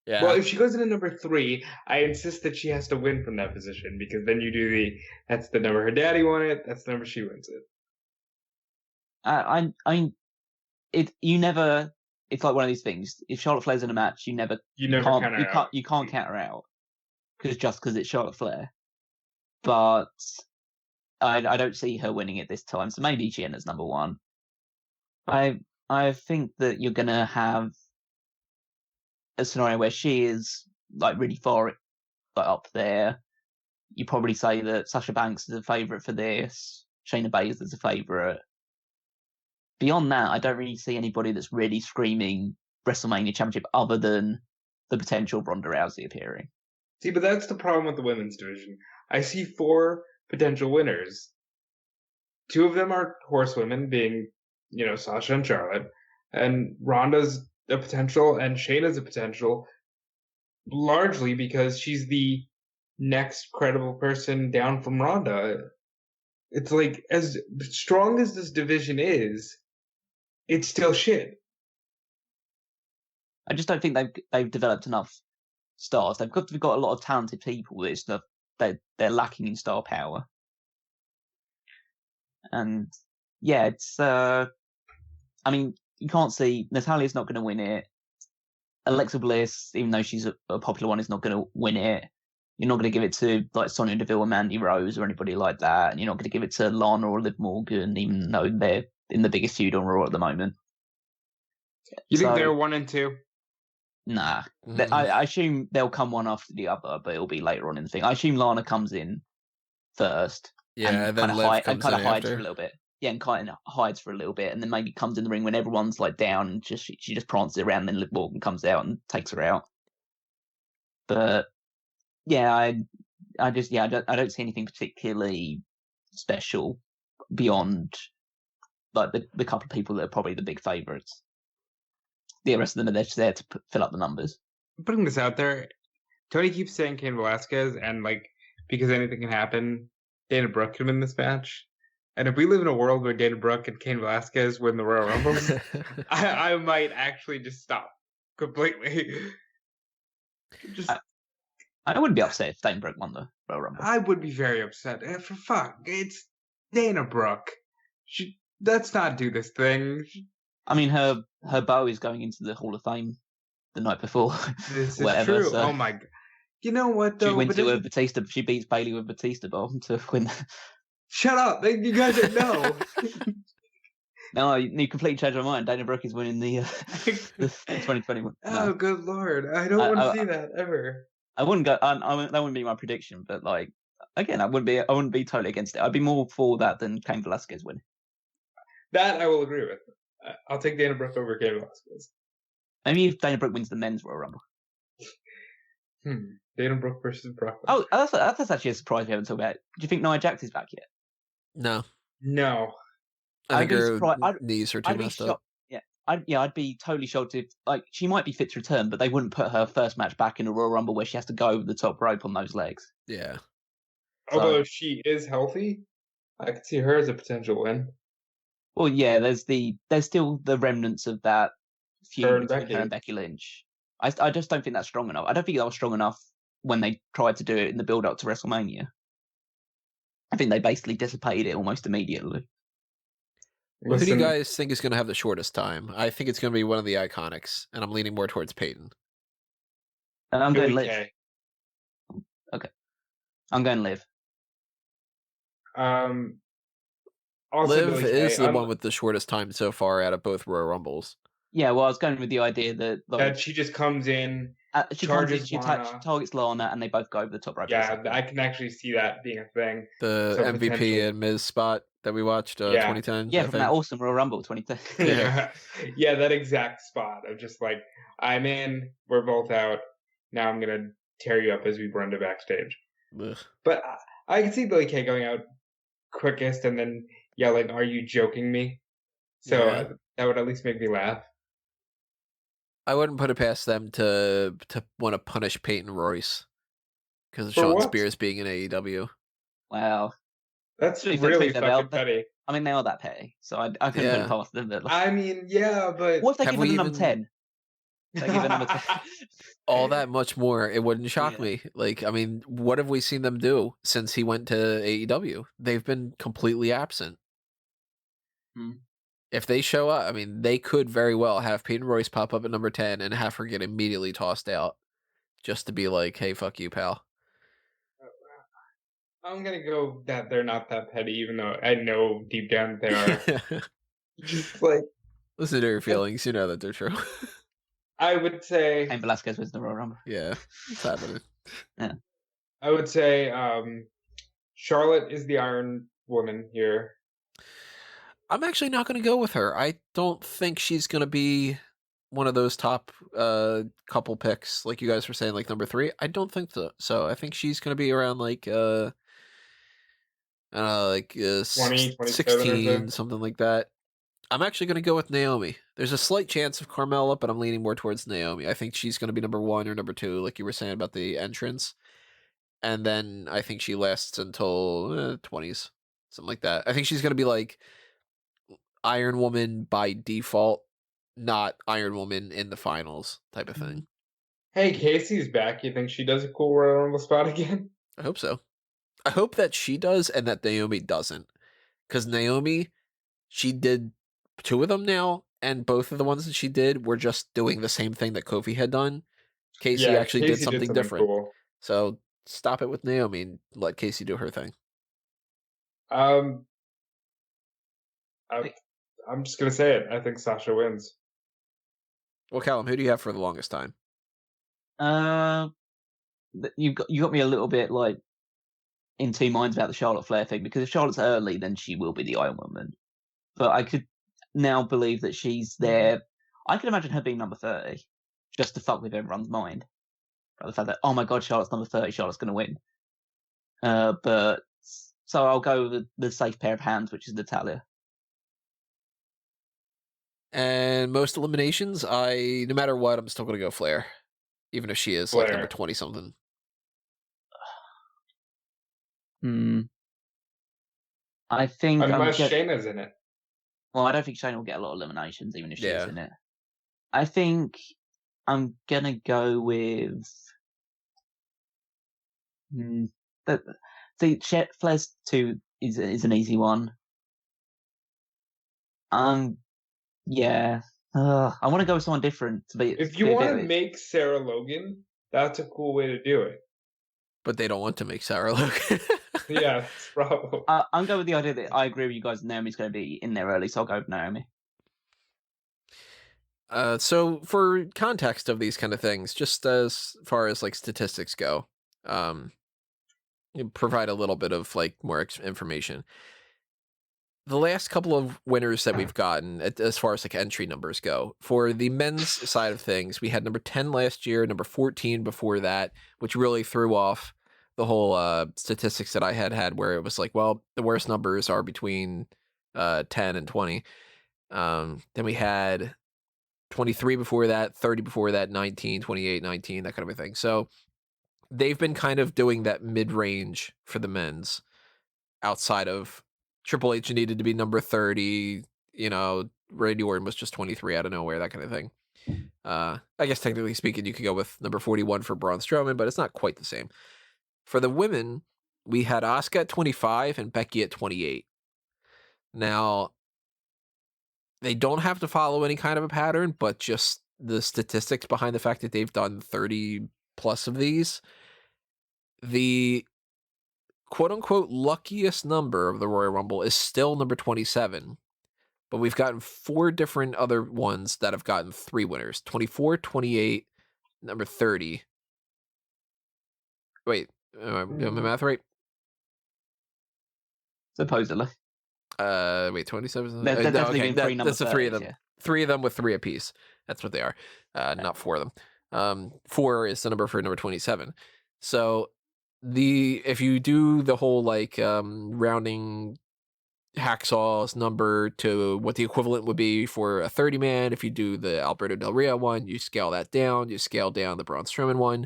Yeah. Well, if she goes in at number 3, I insist that she has to win from that position, because then you do that's the number her daddy wanted, that's the number she wins it. It's like one of these things. If Charlotte Flair's in a match, you can't count her out because it's Charlotte Flair. But I don't see her winning it this time, so maybe she enters number 1. I think that you're gonna have a scenario where she is like really far up there. You probably say that Sasha Banks is a favourite for this. Shayna Baszler is a favourite. Beyond that, I don't really see anybody that's really screaming WrestleMania Championship other than the potential Ronda Rousey appearing. See, but that's the problem with the women's division. I see 4 potential winners. 2 of them are horsewomen, being, Sasha and Charlotte. And Ronda's a potential, and Shayna's a potential, largely because she's the next credible person down from Ronda. It's like, as strong as this division is, it's still shit. I just don't think they've developed enough stars. They've got a lot of talented people. It's stuff they're lacking in star power. And yeah, it's I mean, you can't see Natalia's not going to win it. Alexa Bliss, even though she's a popular one, is not going to win it. You're not going to give it to like Sonya Deville or Mandy Rose or anybody like that. And you're not going to give it to Lana or Liv Morgan, even though they're in the biggest feud on Raw at the moment. You think they're 1 and 2? Nah. I assume they'll come one after the other, but it'll be later on in the thing. I assume Lana comes in first. Yeah, and then Liv comes in hides after. for a little bit. Yeah, and kind of hides for a little bit, and then maybe comes in the ring when everyone's like down, and she just prances around. And then Liv Morgan comes out and takes her out. But yeah, I don't see anything particularly special beyond like the couple of people that are probably the big favourites. the rest of them are just there to fill up the numbers. Putting this out there, Tony keeps saying Cain Velasquez, and because anything can happen, Dana Brooke can win this match. And if we live in a world where Dana Brooke and Cain Velasquez win the Royal Rumbles, I might actually just stop completely. I wouldn't be upset if Dana Brooke won the Royal Rumble. I would be very upset. For fuck, it's Dana Brooke. Let's not do this thing. I mean, her bow is going into the Hall of Fame the night before. This is true. So. Oh my god! You know what though? She went to a Batista. She beats Bayley with Batista bomb to win. Shut up! You guys don't know. No, you completely changed my mind. Dana Brooke is winning the 2021. Oh, good lord! I don't want to see that ever. I wouldn't go. That wouldn't be my prediction, but again, I wouldn't be totally against it. I'd be more for that than Cain Velasquez winning. That I will agree with. I'll take Dana Brooke over Cain Velasquez. Maybe if Dana Brooke wins the men's Royal Rumble. Dana Brooke versus Brock. Oh, that's actually a surprise we haven't talked about. Do you think Nia Jax is back yet? No. I think her knees are too messed up. Yeah, I'd be totally shocked if she might be fit to return, but they wouldn't put her first match back in a Royal Rumble where she has to go over the top rope on those legs. Yeah. Although if she is healthy, I could see her as a potential win. Well, yeah, there's still the remnants of that feud between her and Becky Lynch. I just don't think that's strong enough. I don't think that was strong enough when they tried to do it in the build-up to WrestleMania. I think they basically dissipated it almost immediately. Well, who do you guys think is going to have the shortest time? I think it's going to be one of the Iconics, and I'm leaning more towards Peyton. And I'm going Liv. Okay. I'm going Liv. Liv is the one with the shortest time so far out of both Royal Rumbles. Yeah, well, I was going with the idea that she just comes in, she targets Lana, and they both go over the top rope. Yeah, I can actually see that being a thing. The MVP and Miz spot that we watched 2010. Yeah, from that awesome Royal Rumble 2010. Yeah, that exact spot of just I'm in, we're both out. Now I'm gonna tear you up as we run to backstage. Ugh. But I can see Billie Kay going out quickest and then yelling, "Are you joking me?" So that would at least make me laugh. I wouldn't put it past them to want to punish Peyton Royce because of Sean Spears being in AEW. Wow. That's really fucking petty. I mean, they are that petty, so I couldn't put it past them. But I mean, yeah, but... What if they give them number 10? They give it number 10. All that much more, it wouldn't shock me. I mean, what have we seen them do since he went to AEW? They've been completely absent. If they show up, I mean, they could very well have Peyton Royce pop up at number 10 and have her get immediately tossed out just to be like, hey, fuck you, pal. I'm going to go that they're not that petty, even though I know deep down they are. Just listen to your feelings. You know that they're true. I would say... And Velasquez was the Royal Rumble. Yeah, it's happening. Yeah. I would say Charlotte is the Iron Woman here. I'm actually not going to go with her. I don't think she's going to be one of those top couple picks, like you guys were saying, like number 3. I don't think so. I think she's going to be around 20, 16, something like that. I'm actually going to go with Naomi. There's a slight chance of Carmella, but I'm leaning more towards Naomi. I think she's going to be number 1 or number 2, like you were saying about the entrance. And then I think she lasts until 20s, something like that. I think she's going to be like Iron Woman by default, not Iron Woman in the finals type of thing. Hey, Casey's back. You think she does a cool Royal Rumble spot again? I hope so. I hope that she does and that Naomi doesn't. Because Naomi, she did 2 of them now, and both of the ones that she did were just doing the same thing that Kofi had done. Casey actually did something different. Cool. So stop it with Naomi and let Casey do her thing. I'm just going to say it. I think Sasha wins. Well, Callum, who do you have for the longest time? You got me a little bit in 2 minds about the Charlotte Flair thing, because if Charlotte's early, then she will be the Iron Woman. But I could now believe that she's there. I could imagine her being number 30, just to fuck with everyone's mind. The fact that, oh my god, Charlotte's number 30, Charlotte's going to win. But so I'll go with the safe pair of hands, which is Natalya. And most eliminations, no matter what, I'm still going to go Flair. Even if she is like number 20-something. I think... Unless Shayna's in it. Well, I don't think Shayna will get a lot of eliminations, even if she's in it. I think I'm going to go with... Flair's 2 is an easy one. Yeah. I want to go with someone different. If you want to make Sarah Logan, that's a cool way to do it. But they don't want to make Sarah Logan. Yeah, that's probably. I'm going with the idea that I agree with you guys. Naomi's going to be in there early, so I'll go with Naomi. So for context of these kind of things, just as far as like statistics go, provide a little bit of like more information. The last couple of winners that we've gotten, as far as like entry numbers go, for the men's side of things, we had number 10 last year, number 14 before that, which really threw off the whole statistics that I had, where it was like, well, the worst numbers are between 10 and 20. Then we had 23 before that, 30 before that, 19, 28, 19, that kind of a thing. So they've been kind of doing that mid-range for the men's outside of Triple H needed to be number 30, Randy Orton was just 23 out of nowhere, that kind of thing. I guess technically speaking, you could go with number 41 for Braun Strowman, but it's not quite the same. For the women, we had Asuka at 25 and Becky at 28. Now, they don't have to follow any kind of a pattern, but just the statistics behind the fact that they've done 30 plus of these, the quote-unquote luckiest number of the Royal Rumble is still number 27, but we've gotten 4 different other ones that have gotten 3 winners: 24, 28, number 30. Wait, am I doing my math right? Supposedly. Wait, 27? There's definitely been 3 numbers. That's the 3 of them. Yeah. 3 of them with 3 apiece. That's what they are. Not 4 of them. 4 is the number for number 27. So if you do the whole like rounding Hacksaw's number to what the equivalent would be for a 30 man, if you do the Alberto Del Rio one, you scale that down, you scale down the Braun Strowman one.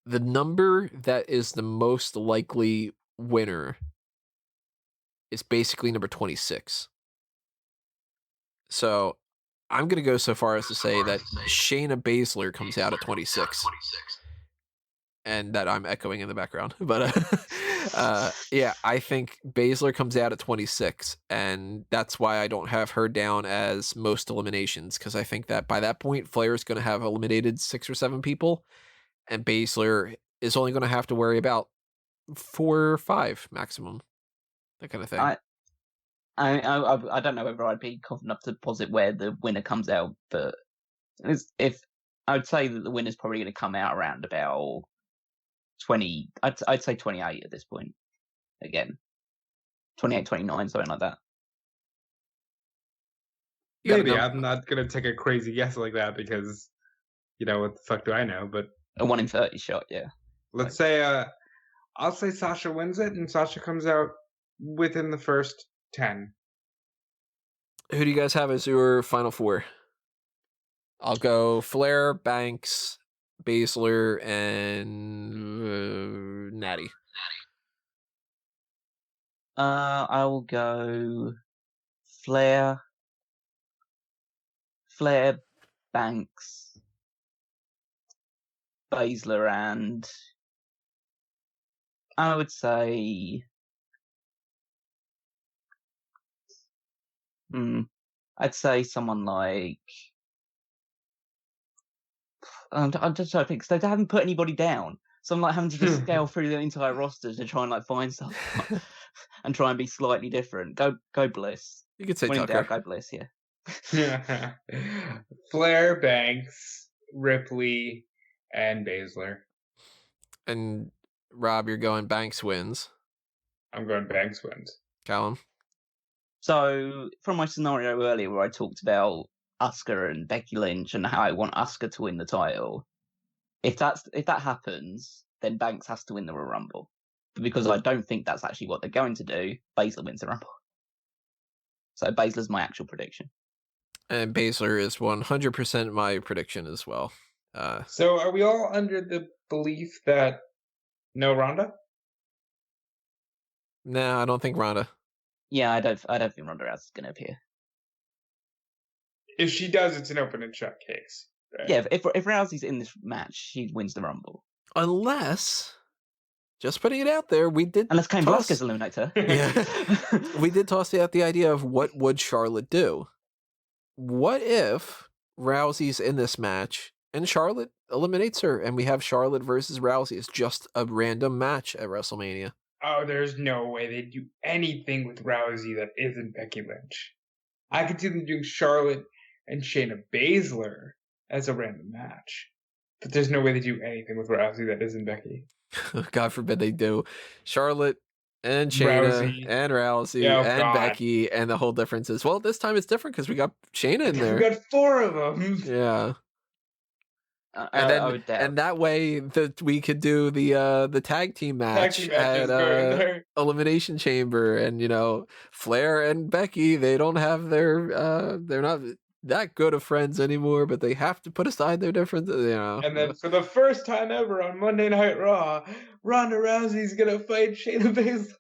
The number that is the most likely winner is basically number 26. So I'm going to go so far as to say that Shayna Baszler comes out at 26. And that I'm echoing in the background. But yeah, I think Baszler comes out at 26. And that's why I don't have her down as most eliminations. Because I think that by that point, Flair is going to have eliminated 6 or 7 people. And Baszler is only going to have to worry about 4 or 5 maximum. That kind of thing. I don't know whether I'd be confident enough to posit where the winner comes out. But if I would say that the winner's probably going to come out around about 20, I'd say 28 at this point. Again, 28, 29, something like that. Maybe I'm not gonna take a crazy guess like that because, what the fuck do I know? But a 1 in 30 shot, yeah. Let's say, I'll say Sasha wins it, and Sasha comes out within the first 10. Who do you guys have as your final 4? I'll go Flair, Banks, Baszler, and Natty. I will go Flair, Banks, Baszler, and I would say I'd say someone like I'm just trying to think, because they haven't put anybody down. So I'm like having to just scale through the entire roster to try and like find stuff and try and be slightly different. Go Bliss. You could say when Tucker. Go Bliss, yeah. Flair, Banks, Ripley, and Baszler. And Rob, you're going Banks wins. I'm going Banks wins. Callum? So from my scenario earlier where I talked about Asuka and Becky Lynch and how I want Asuka to win the title, if that happens, then Banks has to win the Royal Rumble. But because I don't think that's actually what they're going to do, Baszler wins the Rumble. So Baszler's my actual prediction. And Baszler is 100% my prediction as well. So are we all under the belief that no Ronda? Nah, I don't think Ronda. Yeah, I don't think Ronda Rousey's going to appear. If she does, it's an open and shut case. Right? Yeah, if Rousey's in this match, she wins the Rumble. Unless, just putting it out there, we did Unless Cain Velasquez eliminates her. Yeah. We did toss out the idea of what would Charlotte do. What if Rousey's in this match and Charlotte eliminates her and we have Charlotte versus Rousey as just a random match at WrestleMania? Oh, there's no way they'd do anything with Rousey that isn't Becky Lynch. I could see them doing Charlotte and Shayna Baszler as a random match. But there's no way they do anything with Rousey that isn't Becky. God forbid they do. Charlotte and Shayna and Rousey and Becky, and the whole difference is, well, this time it's different because we got Shayna in there. We got 4 of them. Yeah. And that way that we could do the tag team match at Elimination Chamber, and Flair and Becky, they don't have their they're not that good of friends anymore, but they have to put aside their differences. And then for the first time ever on Monday Night Raw, Ronda Rousey's gonna fight Shayna Baszler.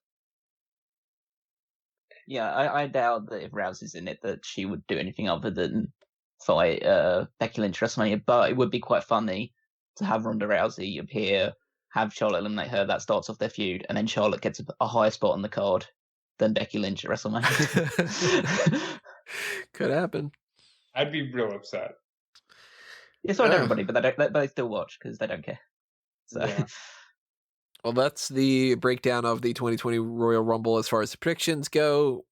Yeah, I doubt that if Rousey's in it that she would do anything other than fight Becky Lynch WrestleMania, but it would be quite funny to have Ronda Rousey appear, have Charlotte eliminate her, that starts off their feud, and then Charlotte gets a higher spot on the card than Becky Lynch at WrestleMania. Could happen. I'd be real upset. Yeah, so would everybody, but they still watch because they don't care. So. Yeah. Well, that's the breakdown of the 2020 Royal Rumble as far as the predictions go.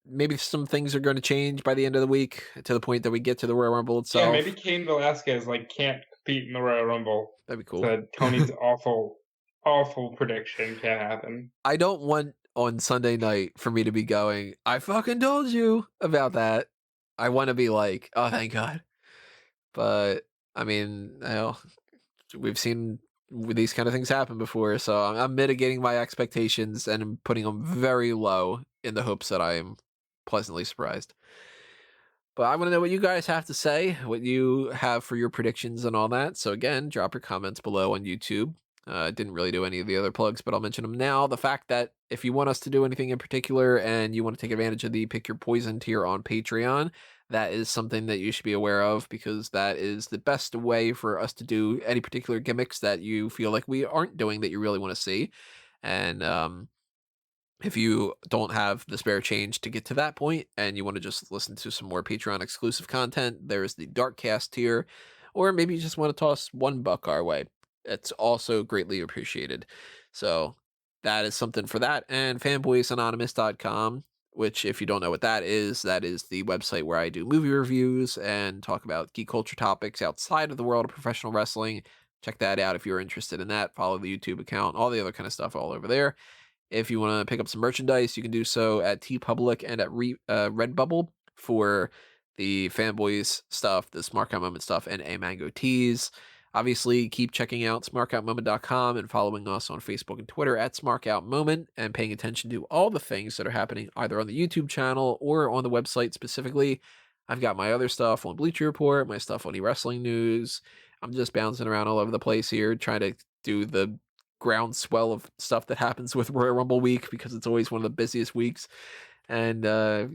Maybe some things are going to change by the end of the week to the point that we get to the Royal Rumble itself. Yeah, maybe Cain Velasquez can't compete in the Royal Rumble. That'd be cool. So Tony's awful prediction can't happen. I don't want on Sunday night for me to be going, I fucking told you about that. I want to be like, oh, thank God. But I mean, we've seen these kind of things happen before, so I'm mitigating my expectations and I'm putting them very low in the hopes that I am pleasantly surprised. But I want to know what you guys have to say, what you have for your predictions and all that. So again, drop your comments below on YouTube. Didn't really do any of the other plugs, but I'll mention them now. The fact that if you want us to do anything in particular and you want to take advantage of the Pick Your Poison tier on Patreon, that is something that you should be aware of, because that is the best way for us to do any particular gimmicks that you feel like we aren't doing that you really want to see. And if you don't have the spare change to get to that point and you want to just listen to some more Patreon exclusive content, there's the Darkcast tier, or maybe you just want to toss $1 our way. It's also greatly appreciated. So that is something for that. And fanboysanonymous.com, which, if you don't know what that is the website where I do movie reviews and talk about geek culture topics outside of the world of professional wrestling. Check that out if you're interested in that. Follow the YouTube account, all the other kind of stuff all over there. If you want to pick up some merchandise, you can do so at TeePublic and at Redbubble for the Fanboys stuff, the Smark Out Moment stuff, and A Mango tees. Obviously, keep checking out smarkoutmoment.com and following us on Facebook and Twitter at smarkoutmoment, and paying attention to all the things that are happening either on the YouTube channel or on the website specifically. I've got my other stuff on Bleacher Report, my stuff on eWrestling News. I'm just bouncing around all over the place here, trying to do the groundswell of stuff that happens with Royal Rumble week, because it's always one of the busiest weeks. And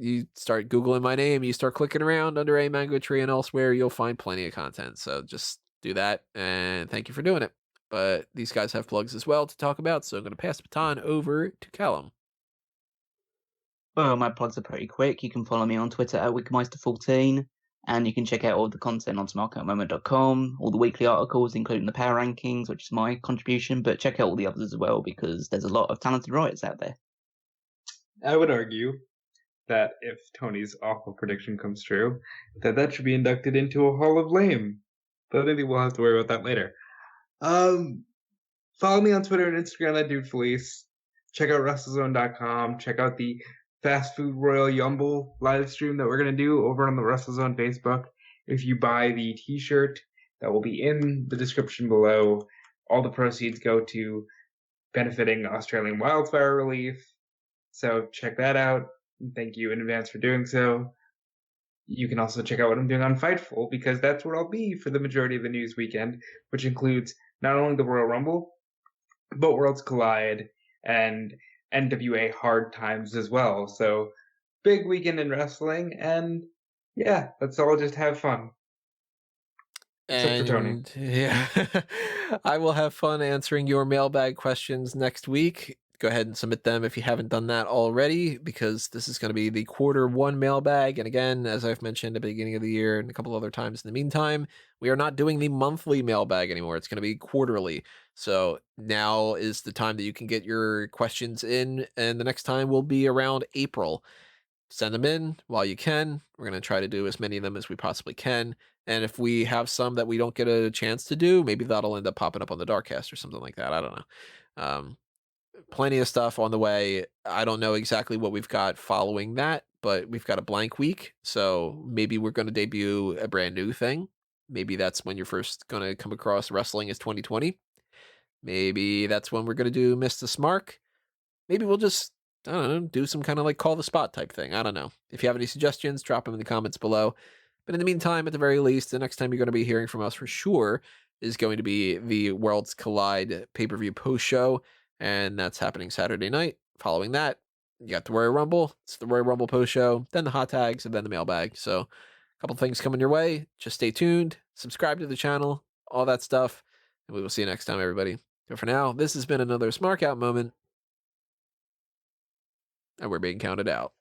you start Googling my name, you start clicking around under A Mango Tree and elsewhere, you'll find plenty of content. So just do that, and thank you for doing it. But these guys have plugs as well to talk about, so I'm going to pass the baton over to Callum. Well, my plugs are pretty quick. You can follow me on Twitter at Wikimeister14, and you can check out all the content on smarkoutmoment.com, all the weekly articles, including the power rankings, which is my contribution, but check out all the others as well, because there's a lot of talented writers out there. I would argue that if Tony's awful prediction comes true, that should be inducted into a Hall of Lame. But maybe we'll have to worry about that later. Follow me on Twitter and Instagram at DudeFelice. Check out WrestleZone.com. Check out the Fast Food Royal Rumble live stream that we're going to do over on the WrestleZone Facebook. If you buy the t-shirt, that will be in the description below. All the proceeds go to benefiting Australian wildfire relief. So check that out. Thank you in advance for doing so. You can also check out what I'm doing on Fightful, because that's where I'll be for the majority of the news weekend, which includes not only the Royal Rumble, but Worlds Collide and NWA Hard Times as well. So big weekend in wrestling, and let's all just have fun. Except for Tony. And yeah, I will have fun answering your mailbag questions next week. Go ahead and submit them if you haven't done that already, because this is going to be the Q1 mailbag. And again, as I've mentioned at the beginning of the year and a couple other times in the meantime, we are not doing the monthly mailbag anymore. It's going to be quarterly. So now is the time that you can get your questions in, and the next time will be around April. Send them in while you can. We're going to try to do as many of them as we possibly can. And if we have some that we don't get a chance to do, maybe that'll end up popping up on the Darkcast or something like that. I don't know. Plenty of stuff on the way. I don't know exactly what we've got following that, but we've got a blank week. So maybe we're going to debut a brand new thing. Maybe that's when you're first going to come across wrestling as 2020. Maybe that's when we're going to do Miss the Smark. Maybe we'll just, I don't know, do some kind of like call the spot type thing. I don't know. If you have any suggestions, drop them in the comments below. But in the meantime, at the very least, the next time you're going to be hearing from us for sure is going to be the Worlds Collide pay-per-view post show. And that's happening Saturday night. Following that, you got the Royal Rumble. It's the Royal Rumble post show, then the hot tags, and then the mailbag. So a couple things coming your way. Just stay tuned, subscribe to the channel, all that stuff. And we will see you next time, everybody. So for now, this has been another Smark Out moment. And we're being counted out.